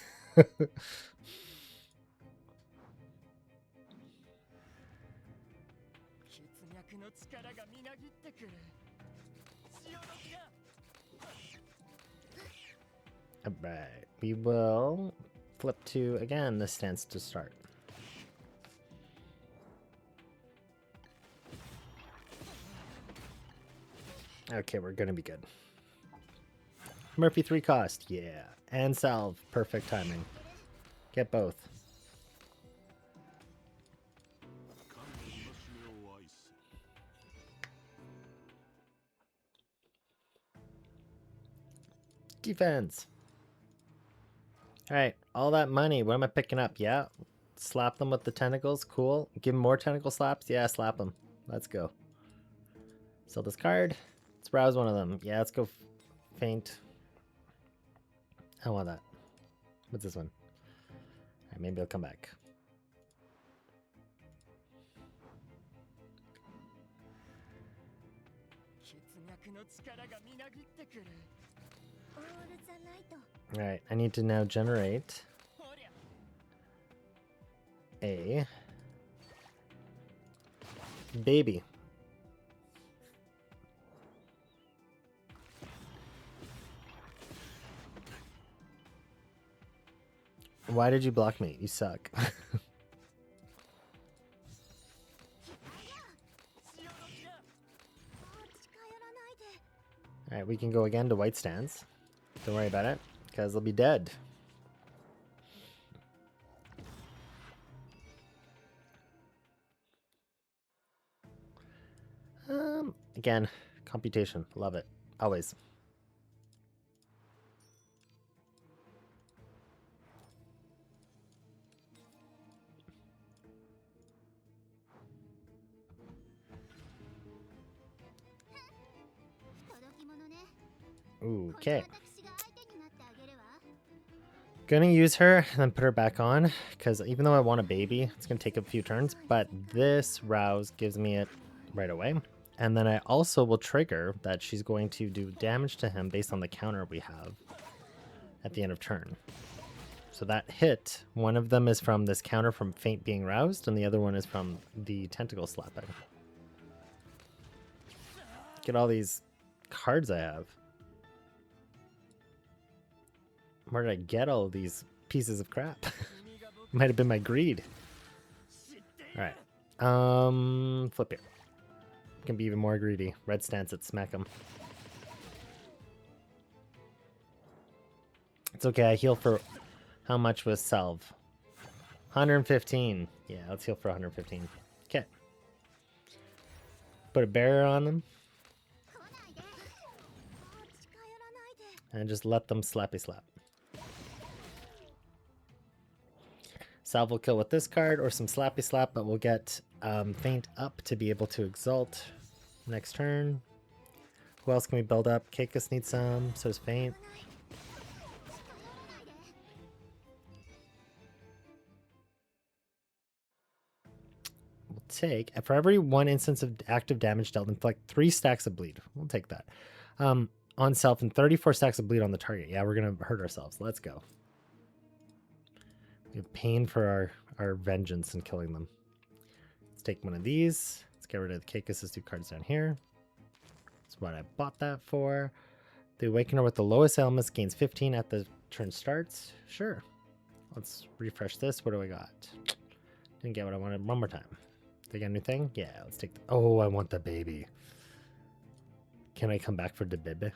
Alright, we will flip to, again, this stance to start. Okay, we're gonna be good. Murphy 3 cost, yeah. And salve, perfect timing. Get both. Defense. Alright, all that money, what am I picking up? Yeah, slap them with the tentacles, cool. Give them more tentacle slaps, yeah, slap them. Let's go. Sell this card. Let's browse one of them. Yeah, let's go faint. I want that. What's this one? Alright, maybe I'll come back. Alright, I need to now generate a baby. Why did you block me? You suck. Alright, we can go again to white stance. Don't worry about it, because they'll be dead. Again, computation. Love it. Always. Okay. Gonna use her and then put her back on, because even though I want a baby, it's gonna take a few turns, but this rouse gives me it right away. And then I also will trigger that she's going to do damage to him based on the counter we have at the end of turn. So that hit, one of them is from this counter from Faint being roused, and the other one is from the tentacle slapping. Look at all these cards I have. Where did I get all of these pieces of crap? Might have been my greed. Alright. Flip here. Can be even more greedy. Red stance it, smack him. It's okay, I heal for how much was salve? 115. Yeah, let's heal for 115. Okay. Put a barrier on them. And just let them slappy slap. Salve will kill with this card or some slappy slap, but we'll get Faint up to be able to exalt next turn. Who else can we build up? Keikos needs some, so does Faint. We'll take, for every 1 instance of active damage dealt, inflict 3 stacks of bleed. We'll take that. On self and 34 stacks of bleed on the target. Yeah, we're going to hurt ourselves. Let's go. We have pain for our vengeance in killing them. Let's take one of these. Let's get rid of the Caicus' 2 cards down here. That's what I bought that for. The Awakener with the lowest elements gains 15 at the turn starts. Sure. Let's refresh this. What do we got? Didn't get what I wanted. One more time. Did I get a new thing? Yeah, let's take the... Oh, I want the baby. Can I come back for the baby?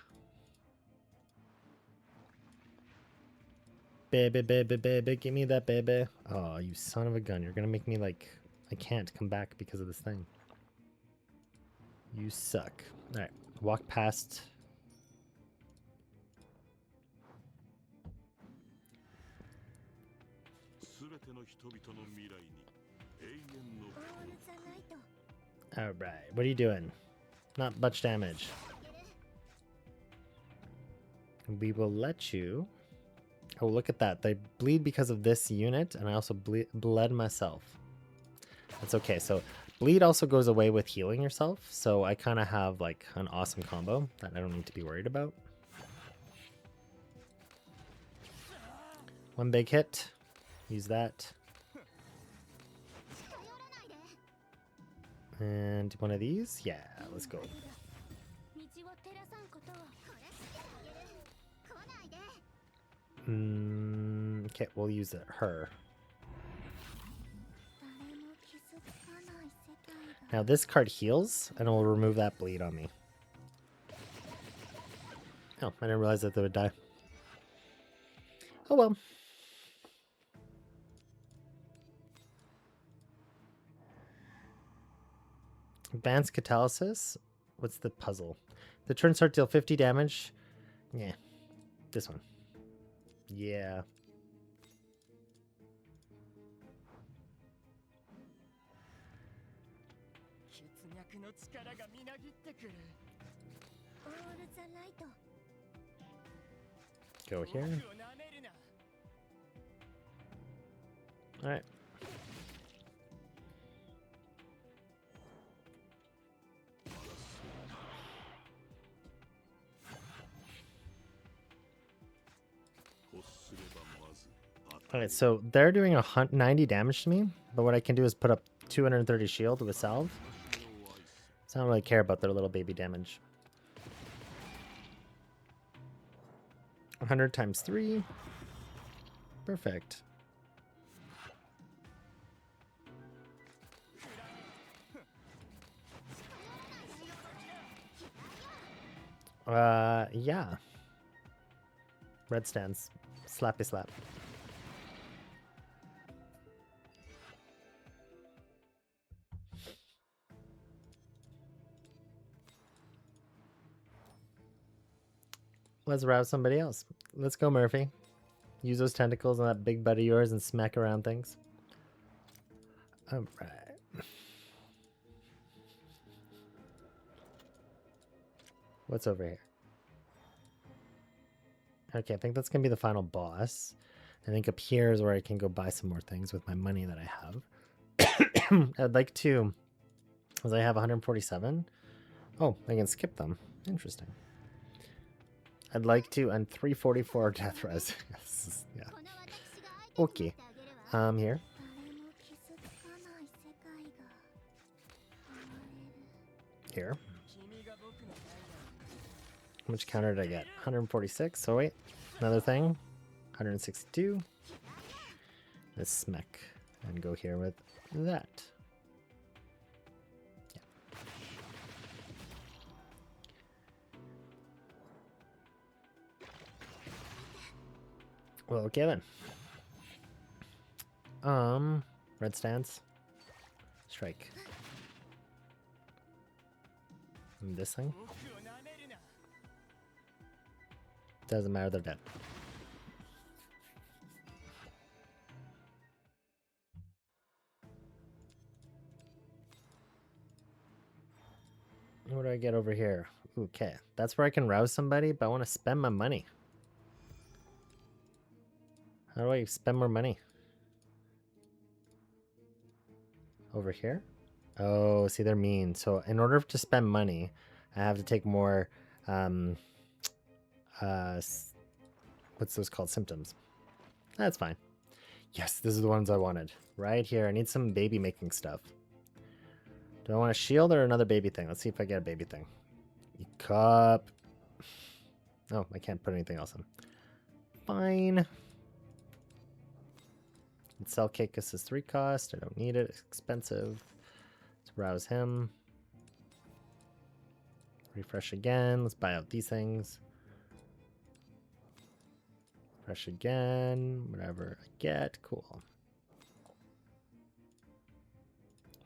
Baby, baby, baby, give me that baby. Oh, you son of a gun. You're going to make me like... I can't come back because of this thing. You suck. Alright, walk past... Alright, what are you doing? Not much damage. We will let you... Oh, look at that. They bleed because of this unit, and I also bled myself. That's okay. So bleed also goes away with healing yourself, so I kind of have like an awesome combo that I don't need to be worried about. One big hit. Use that. And one of these? Yeah, let's go. Okay, we'll use her. Now this card heals, and it will remove that bleed on me. Oh, I didn't realize that they would die. Oh well. Advanced Catalysis? What's the puzzle? The turn start deal 50 damage. Yeah. This one. Yeah. Go here. Alright. Alright, so they're doing 90 damage to me, but what I can do is put up 230 shield with salve. So I don't really care about their little baby damage. 100 times 3. Perfect. Yeah. Red stands. Slappy slap. Let's rouse somebody else. Let's go, Murphy. Use those tentacles on that big butt of yours and smack around things. Alright. What's over here? Okay, I think that's going to be the final boss. I think up here is where I can go buy some more things with my money that I have. I'd like to, as I have 147. Oh, I can skip them. Interesting. I'd like to, and 344 death res. Yes, yeah. Okay. Here. Here. How much counter did I get? 146. So wait, another thing. 162. Let's smack and go here with that. Yeah. Well, okay then. Red stance. Strike. And this thing. Doesn't matter, they're dead. What do I get over here? Okay, that's where I can rouse somebody, but I want to spend my money. How do I spend more money? Over here? Oh, see, they're mean. So in order to spend money, I have to take more, what's those called? Symptoms. That's fine. Yes, this is the ones I wanted. Right here. I need some baby making stuff. Do I want a shield or another baby thing? Let's see if I get a baby thing. Cup. Oh, I can't put anything else in. Fine. And sell Caicus is 3 cost. I don't need it. It's expensive. Let's rouse him. Refresh again. Let's buy out these things. Refresh again. Whatever I get. Cool.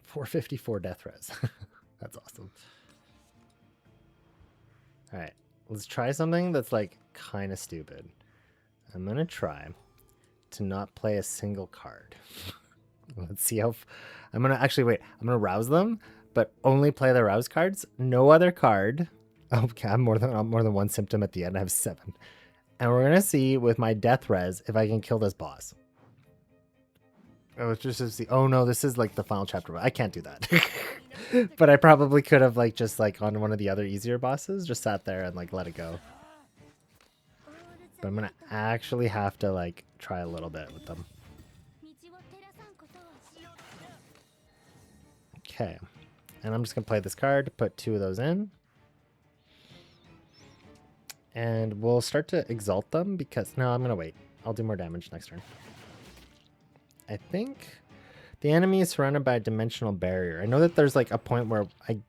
454 death res. That's awesome. All right. Let's try something that's like kind of stupid. I'm going to try to not play a single card. Let's see how... I'm going to actually wait. I'm going to rouse them, but only play the rouse cards. No other card. Okay, I'm more than one symptom at the end. I have 7. And we're going to see with my death res if I can kill this boss. Oh, it's just the... Oh no, this is like the final chapter. I can't do that. But I probably could have like just like on one of the other easier bosses, just sat there and like let it go. But I'm going to actually have to like try a little bit with them. Okay. And I'm just going to play this card, put 2 of those in. And we'll start to exalt them because... No, I'm going to wait. I'll do more damage next turn. I think the enemy is surrounded by a dimensional barrier. I know that there's like a point where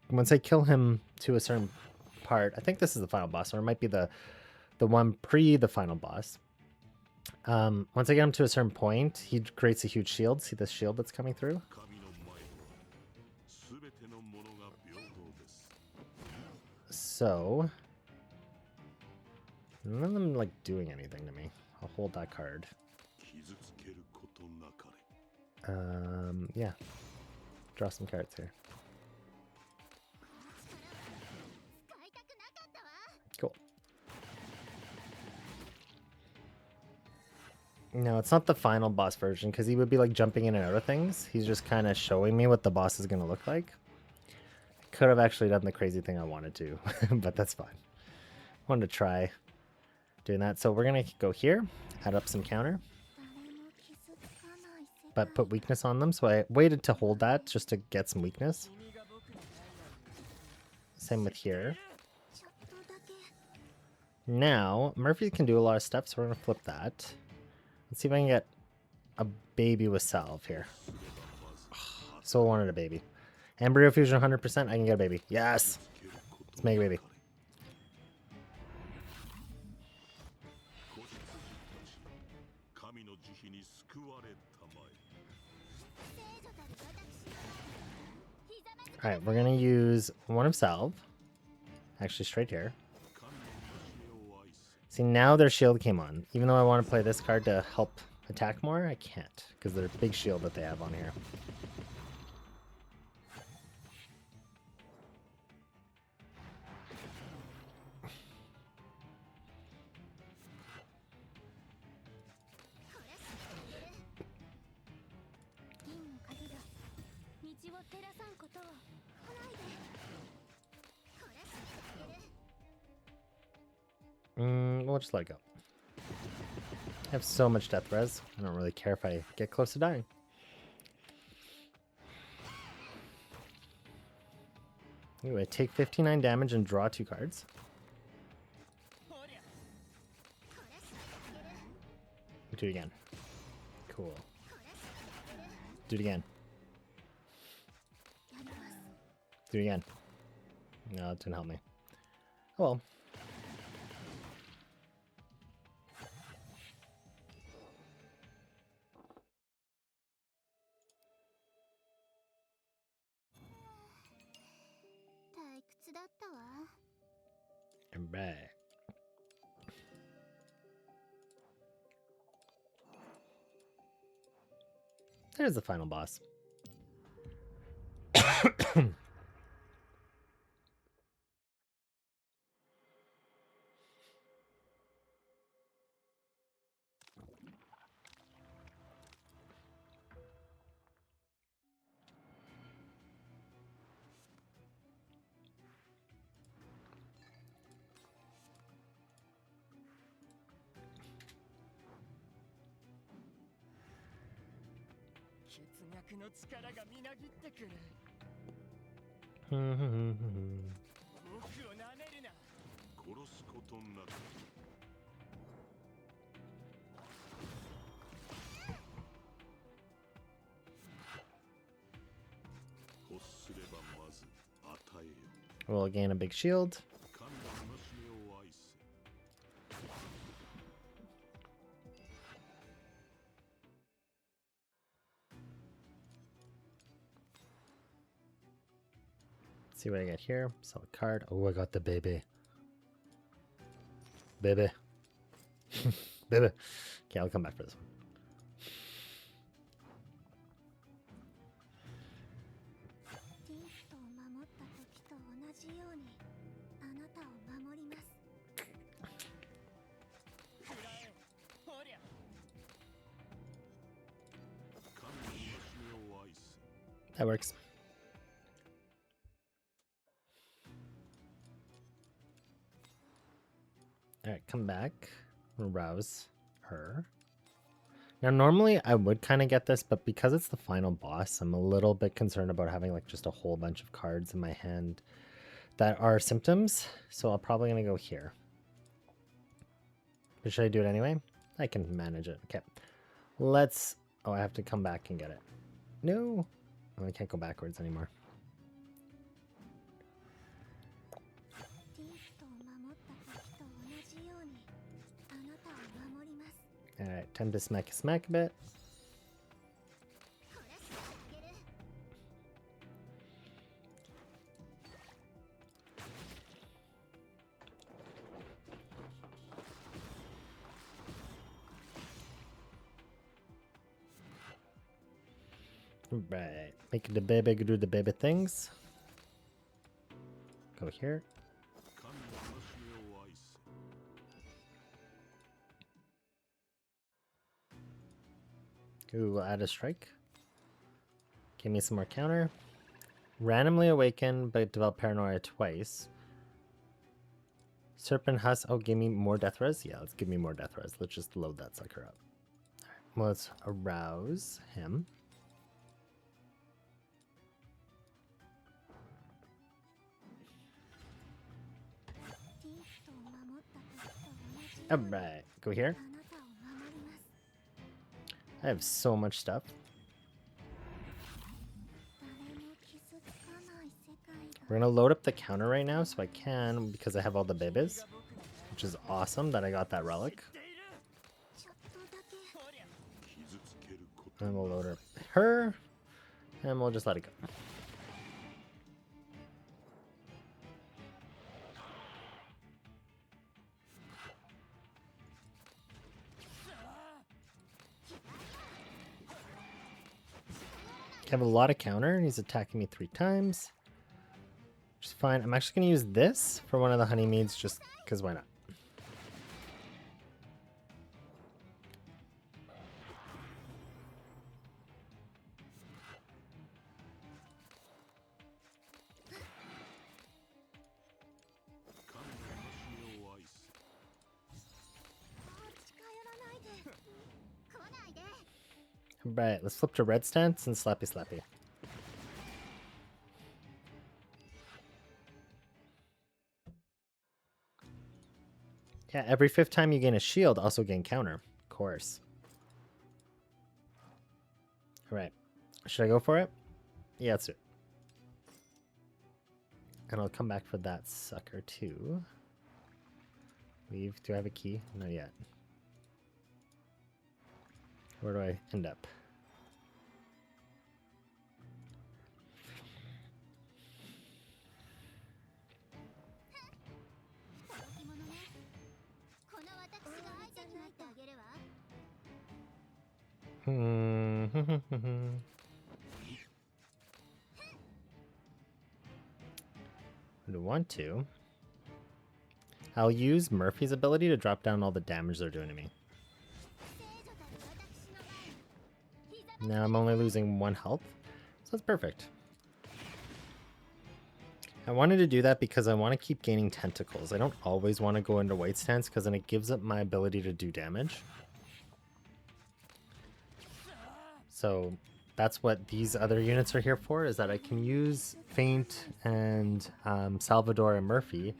once I kill him to a certain part, I think this is the final boss, or it might be the one pre the final boss. Once I get him to a certain point, he creates a huge shield. See this shield that's coming through? So none of them like doing anything to me. I'll hold that card. Yeah. Draw some cards here. Cool. No, it's not the final boss version because he would be like jumping in and out of things. He's just kind of showing me what the boss is going to look like. Could have actually done the crazy thing I wanted to, but that's fine. Wanted to try doing that. So we're going to go here, add up some counter. But put weakness on them, so I waited to hold that just to get some weakness. Same with here. Now, Murphy can do a lot of stuff, so we're going to flip that. Let's see if I can get a baby with salve here. So I wanted a baby. Embryo fusion 100%, I can get a baby. Yes! Let's make a baby. Alright, we're going to use one of salve. Actually, straight here. See, now their shield came on. Even though I want to play this card to help attack more, I can't. Because their big shield that they have on here. We'll just let it go. I have so much death res. I don't really care if I get close to dying. Anyway, take 59 damage and draw 2 cards. Do it again. Cool. Do it again. Do it again. No, it didn't help me. Oh well. I'm back. There's the final boss. We'll gain a big shield. Let's see what I get here. Sell a card. Oh, I got the baby. Baby. Baby. Okay, I'll come back for this one. That works. Alright, come back. Rouse her. Now, normally I would kind of get this, but because it's the final boss, I'm a little bit concerned about having like just a whole bunch of cards in my hand that are symptoms. So I'm probably going to go here. But should I do it anyway? I can manage it. Okay. Let's... Oh, I have to come back and get it. No. Oh, I can't go backwards anymore. Alright, time to smack a bit. Right, make the baby do the baby things. Go here. Ooh, we'll add a strike. Give me some more counter. Randomly awaken, but develop paranoia twice. Serpent Husk. Oh, give me more death res? Yeah, let's give me more death res. Let's just load that sucker up. All right, let's arouse him. Alright, go here. I have so much stuff. We're gonna load up the counter right now so I can, because I have all the babies, which is awesome that I got that relic. And we'll load up her, and we'll just let it go. I have a lot of counter. He's attacking me 3 times. Which is fine. I'm actually going to use this for one of the honeymeads just because why not? Right, let's flip to red stance and slappy slappy. Yeah, every 5th time you gain a shield, also gain counter. Of course. Alright. Should I go for it? Yeah, let's do it. And I'll come back for that sucker too. Leave. Do I have a key? Not yet. Where do I end up? I don't want to. I'll use Murphy's ability to drop down all the damage they're doing to me. Now I'm only losing 1 health, so that's perfect. I wanted to do that because I want to keep gaining tentacles. I don't always want to go into white stance because then it gives up my ability to do damage. So that's what these other units are here for, is that I can use Feint and Salvador and Murphy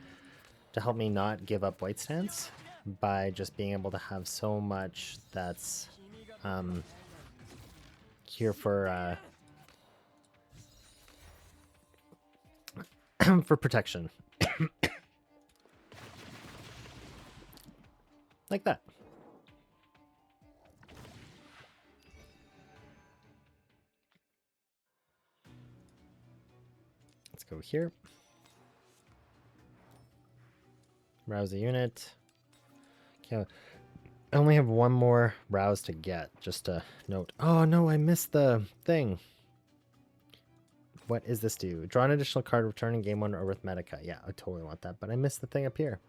to help me not give up white stance by just being able to have so much that's here for for protection. Like that. Let's go here. Rouse a unit. Okay. I only have one more rouse to get. Just a note. Oh no, I missed the thing. What is this do? Draw an additional card, return in game 1 Arithmetica. Yeah, I totally want that, but I missed the thing up here.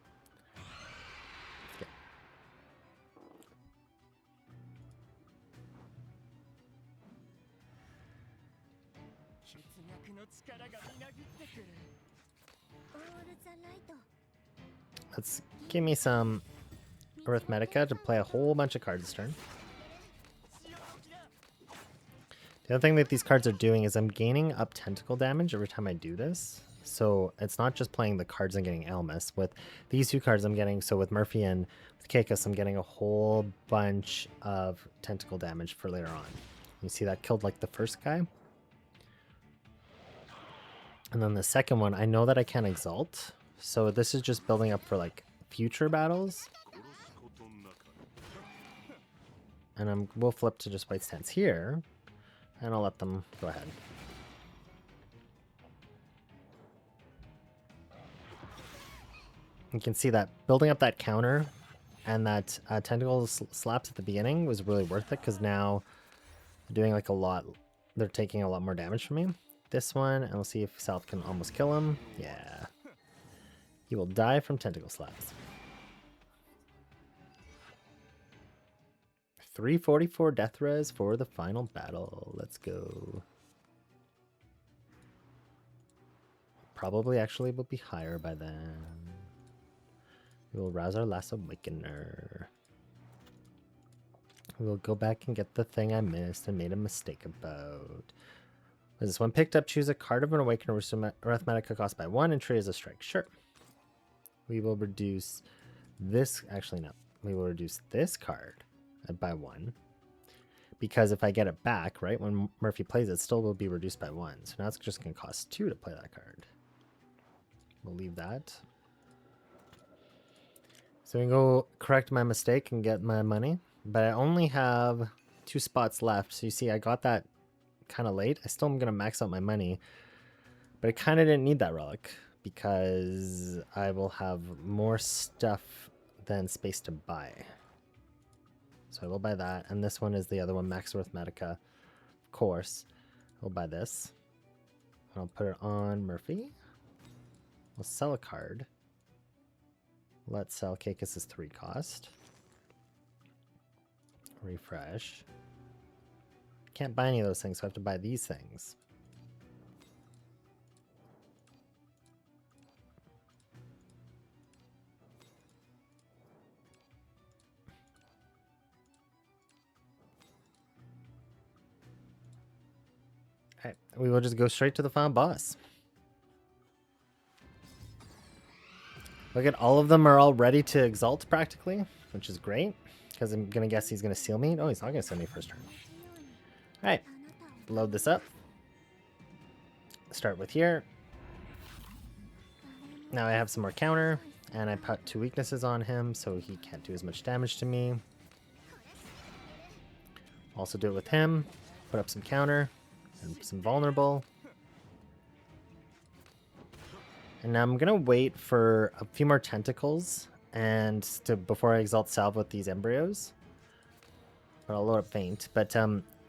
Let's give me some Arithmetica to play a whole bunch of cards this turn. The other thing that these cards are doing is I'm gaining up tentacle damage every time I do this. So it's not just playing the cards and getting Elmas. With these two cards I'm getting, so with Murphy and with Kekas, I'm getting a whole bunch of tentacle damage for later on. You see that killed like the first guy? And then the second one, I know that I can't exalt. So this is just building up for like future battles. And we'll flip to just white stance here. And I'll let them go ahead. You can see that building up that counter and that tentacle slaps at the beginning was really worth it, because now they're doing like a lot. They're taking a lot more damage from me. This one, and we'll see if South can almost kill him. Yeah. He will die from tentacle slaps. 344 death res for the final battle. Let's go. Probably actually will be higher by then. We will rouse our last awakener. We will go back and get the thing I missed and made a mistake about. This one picked up, choose a card of an awakener, Arithmetica cost by 1 and trade as a strike. Sure. We will reduce this. Actually, no. We will reduce this card by 1. Because if I get it back, right, when Murphy plays it, still will be reduced by 1. So now it's just going to cost 2 to play that card. We'll leave that. So we can go correct my mistake and get my money. But I only have 2 spots left. So you see, I got that kind of late. I still am going to max out my money. But I kind of didn't need that relic, because I will have more stuff than space to buy. So I will buy that. And this one is the other one, Max Arithmetica. Of course, I'll buy this. And I'll put it on Murphy. We'll sell a card. Let's sell Kekas' 3 cost. Refresh. Can't buy any of those things, so I have to buy these things. Alright, we will just go straight to the final boss. Look at all of them are all ready to exalt practically, which is great, because I'm going to guess he's going to seal me. Oh, he's not going to seal me first turn. Alright, load this up. Start with here. Now I have some more counter, and I put 2 weaknesses on him, so he can't do as much damage to me. Also do it with him. Put up some counter and some vulnerable. And now I'm gonna wait for a few more tentacles and before I exalt Salve with these embryos. But I'll load up Feint. But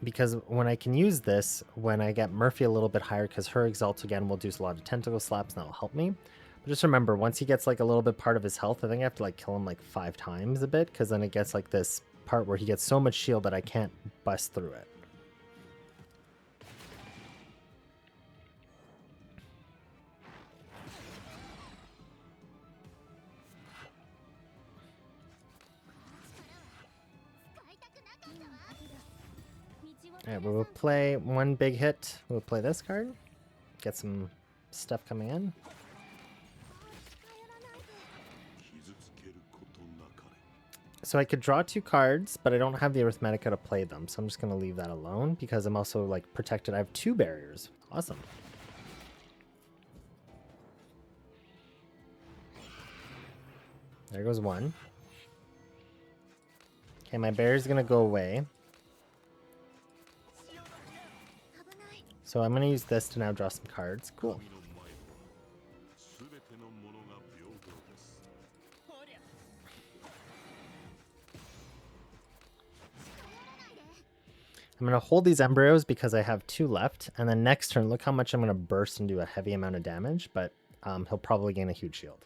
because when I can use this, when I get Murphy a little bit higher, because her exalt again will do a lot of tentacle slaps, and that'll help me. But just remember, once he gets like a little bit part of his health, I think I have to like kill him like 5 times a bit, because then it gets like this part where he gets so much shield that I can't bust through it. Alright, we will play one big hit. We'll play this card. Get some stuff coming in. So I could draw 2 cards, but I don't have the Arithmetica to play them. So I'm just going to leave that alone because I'm also like protected. I have 2 barriers. Awesome. There goes 1. Okay, my barrier's going to go away. So I'm going to use this to now draw some cards. Cool. I'm going to hold these embryos because I have 2 left. And then next turn, look how much I'm going to burst and do a heavy amount of damage. But he'll probably gain a huge shield.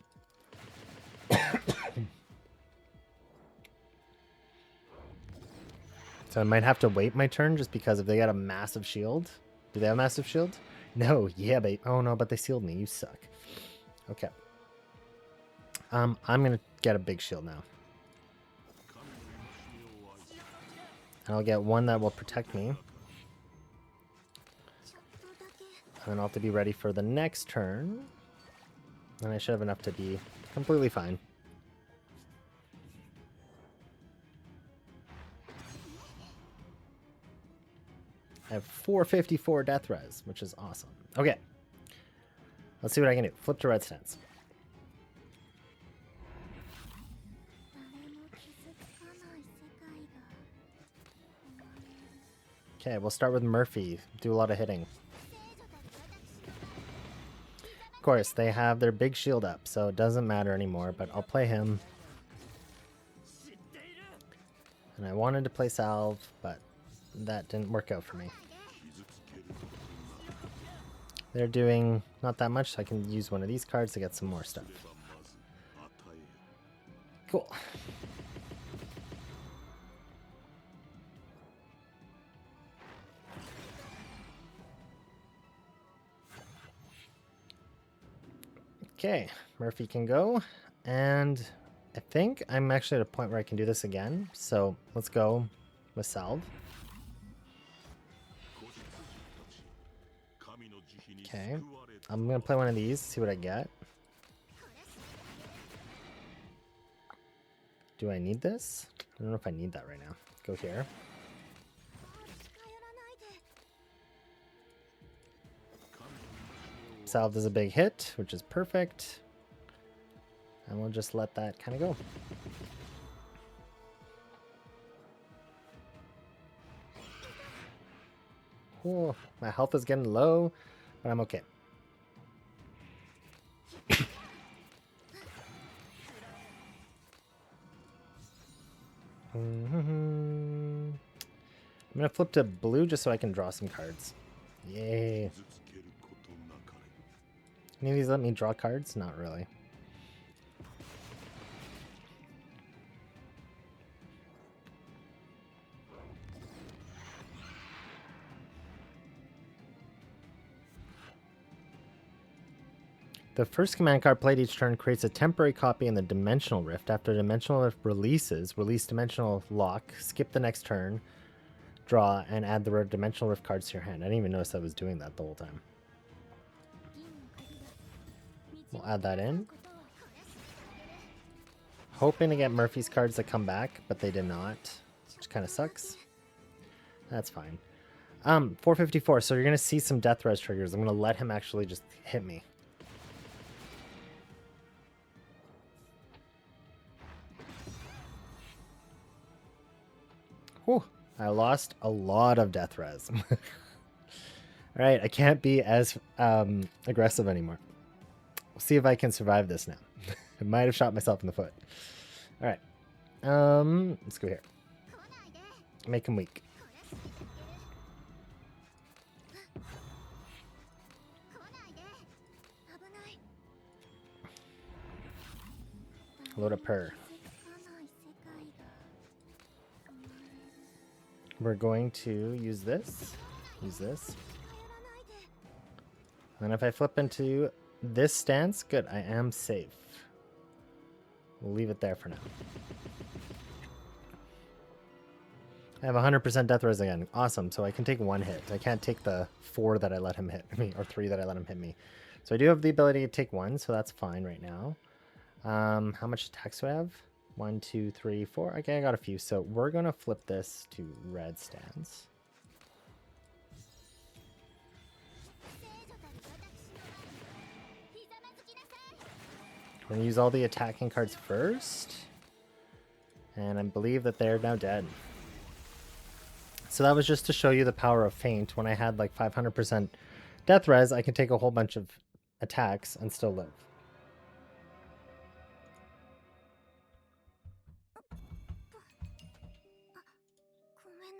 So I might have to wait my turn just because if they got a massive shield. Do they have a massive shield? No. Yeah, babe. Oh, no, but they sealed me. You suck. Okay. I'm going to get a big shield now. I'll get one that will protect me. And then I'll have to be ready for the next turn. And I should have enough to be completely fine. I have 454 death res, which is awesome. Okay. Let's see what I can do. Flip to red stance. Okay, we'll start with Murphy. Do a lot of hitting. Of course, they have their big shield up, so it doesn't matter anymore, but I'll play him. And I wanted to play Salve, but that didn't work out for me. They're doing not that much, so I can use one of these cards to get some more stuff. Cool. Okay, Murphy can go, and I think I'm actually at a point where I can do this again, so let's go with Salve. Okay, I'm going to play one of these, see what I get. Do I need this? I don't know if I need that right now. Go here. Salve is a big hit, which is perfect. And we'll just let that kind of go. Oh, my health is getting low, but I'm okay. I'm gonna flip to blue just so I can draw some cards. Yay. Any of these let me draw cards? Not really. The first command card played each turn creates a temporary copy in the Dimensional Rift. After Dimensional Rift releases, release Dimensional Lock, skip the next turn, draw, and add the Dimensional Rift cards to your hand. I didn't even notice I was doing that the whole time. We'll add that in. Hoping to get Murphy's cards to come back, but they did not, which kind of sucks. That's fine. 454, so you're going to see some death res triggers. I'm going to let him actually just hit me. Whew, I lost a lot of death res. Alright, I can't be as aggressive anymore. We'll see if I can survive this now. I might have shot myself in the foot. Alright. Let's go here. Make him weak. Load up her. We're going to use this. Use this. And if I flip into this stance, good, I am safe. We'll leave it there for now. I have 100% death res again. Awesome. So I can take one hit. I can't take the 4 that I let him hit me, or 3 that I let him hit me. So I do have the ability to take 1, so that's fine right now. How much attacks do I have? 1, 2, 3, 4. Okay, I got a few. So we're going to flip this to red stance. We're going to use all the attacking cards first. And I believe that they're now dead. So that was just to show you the power of Feint. When I had like 500% death res, I can take a whole bunch of attacks and still live.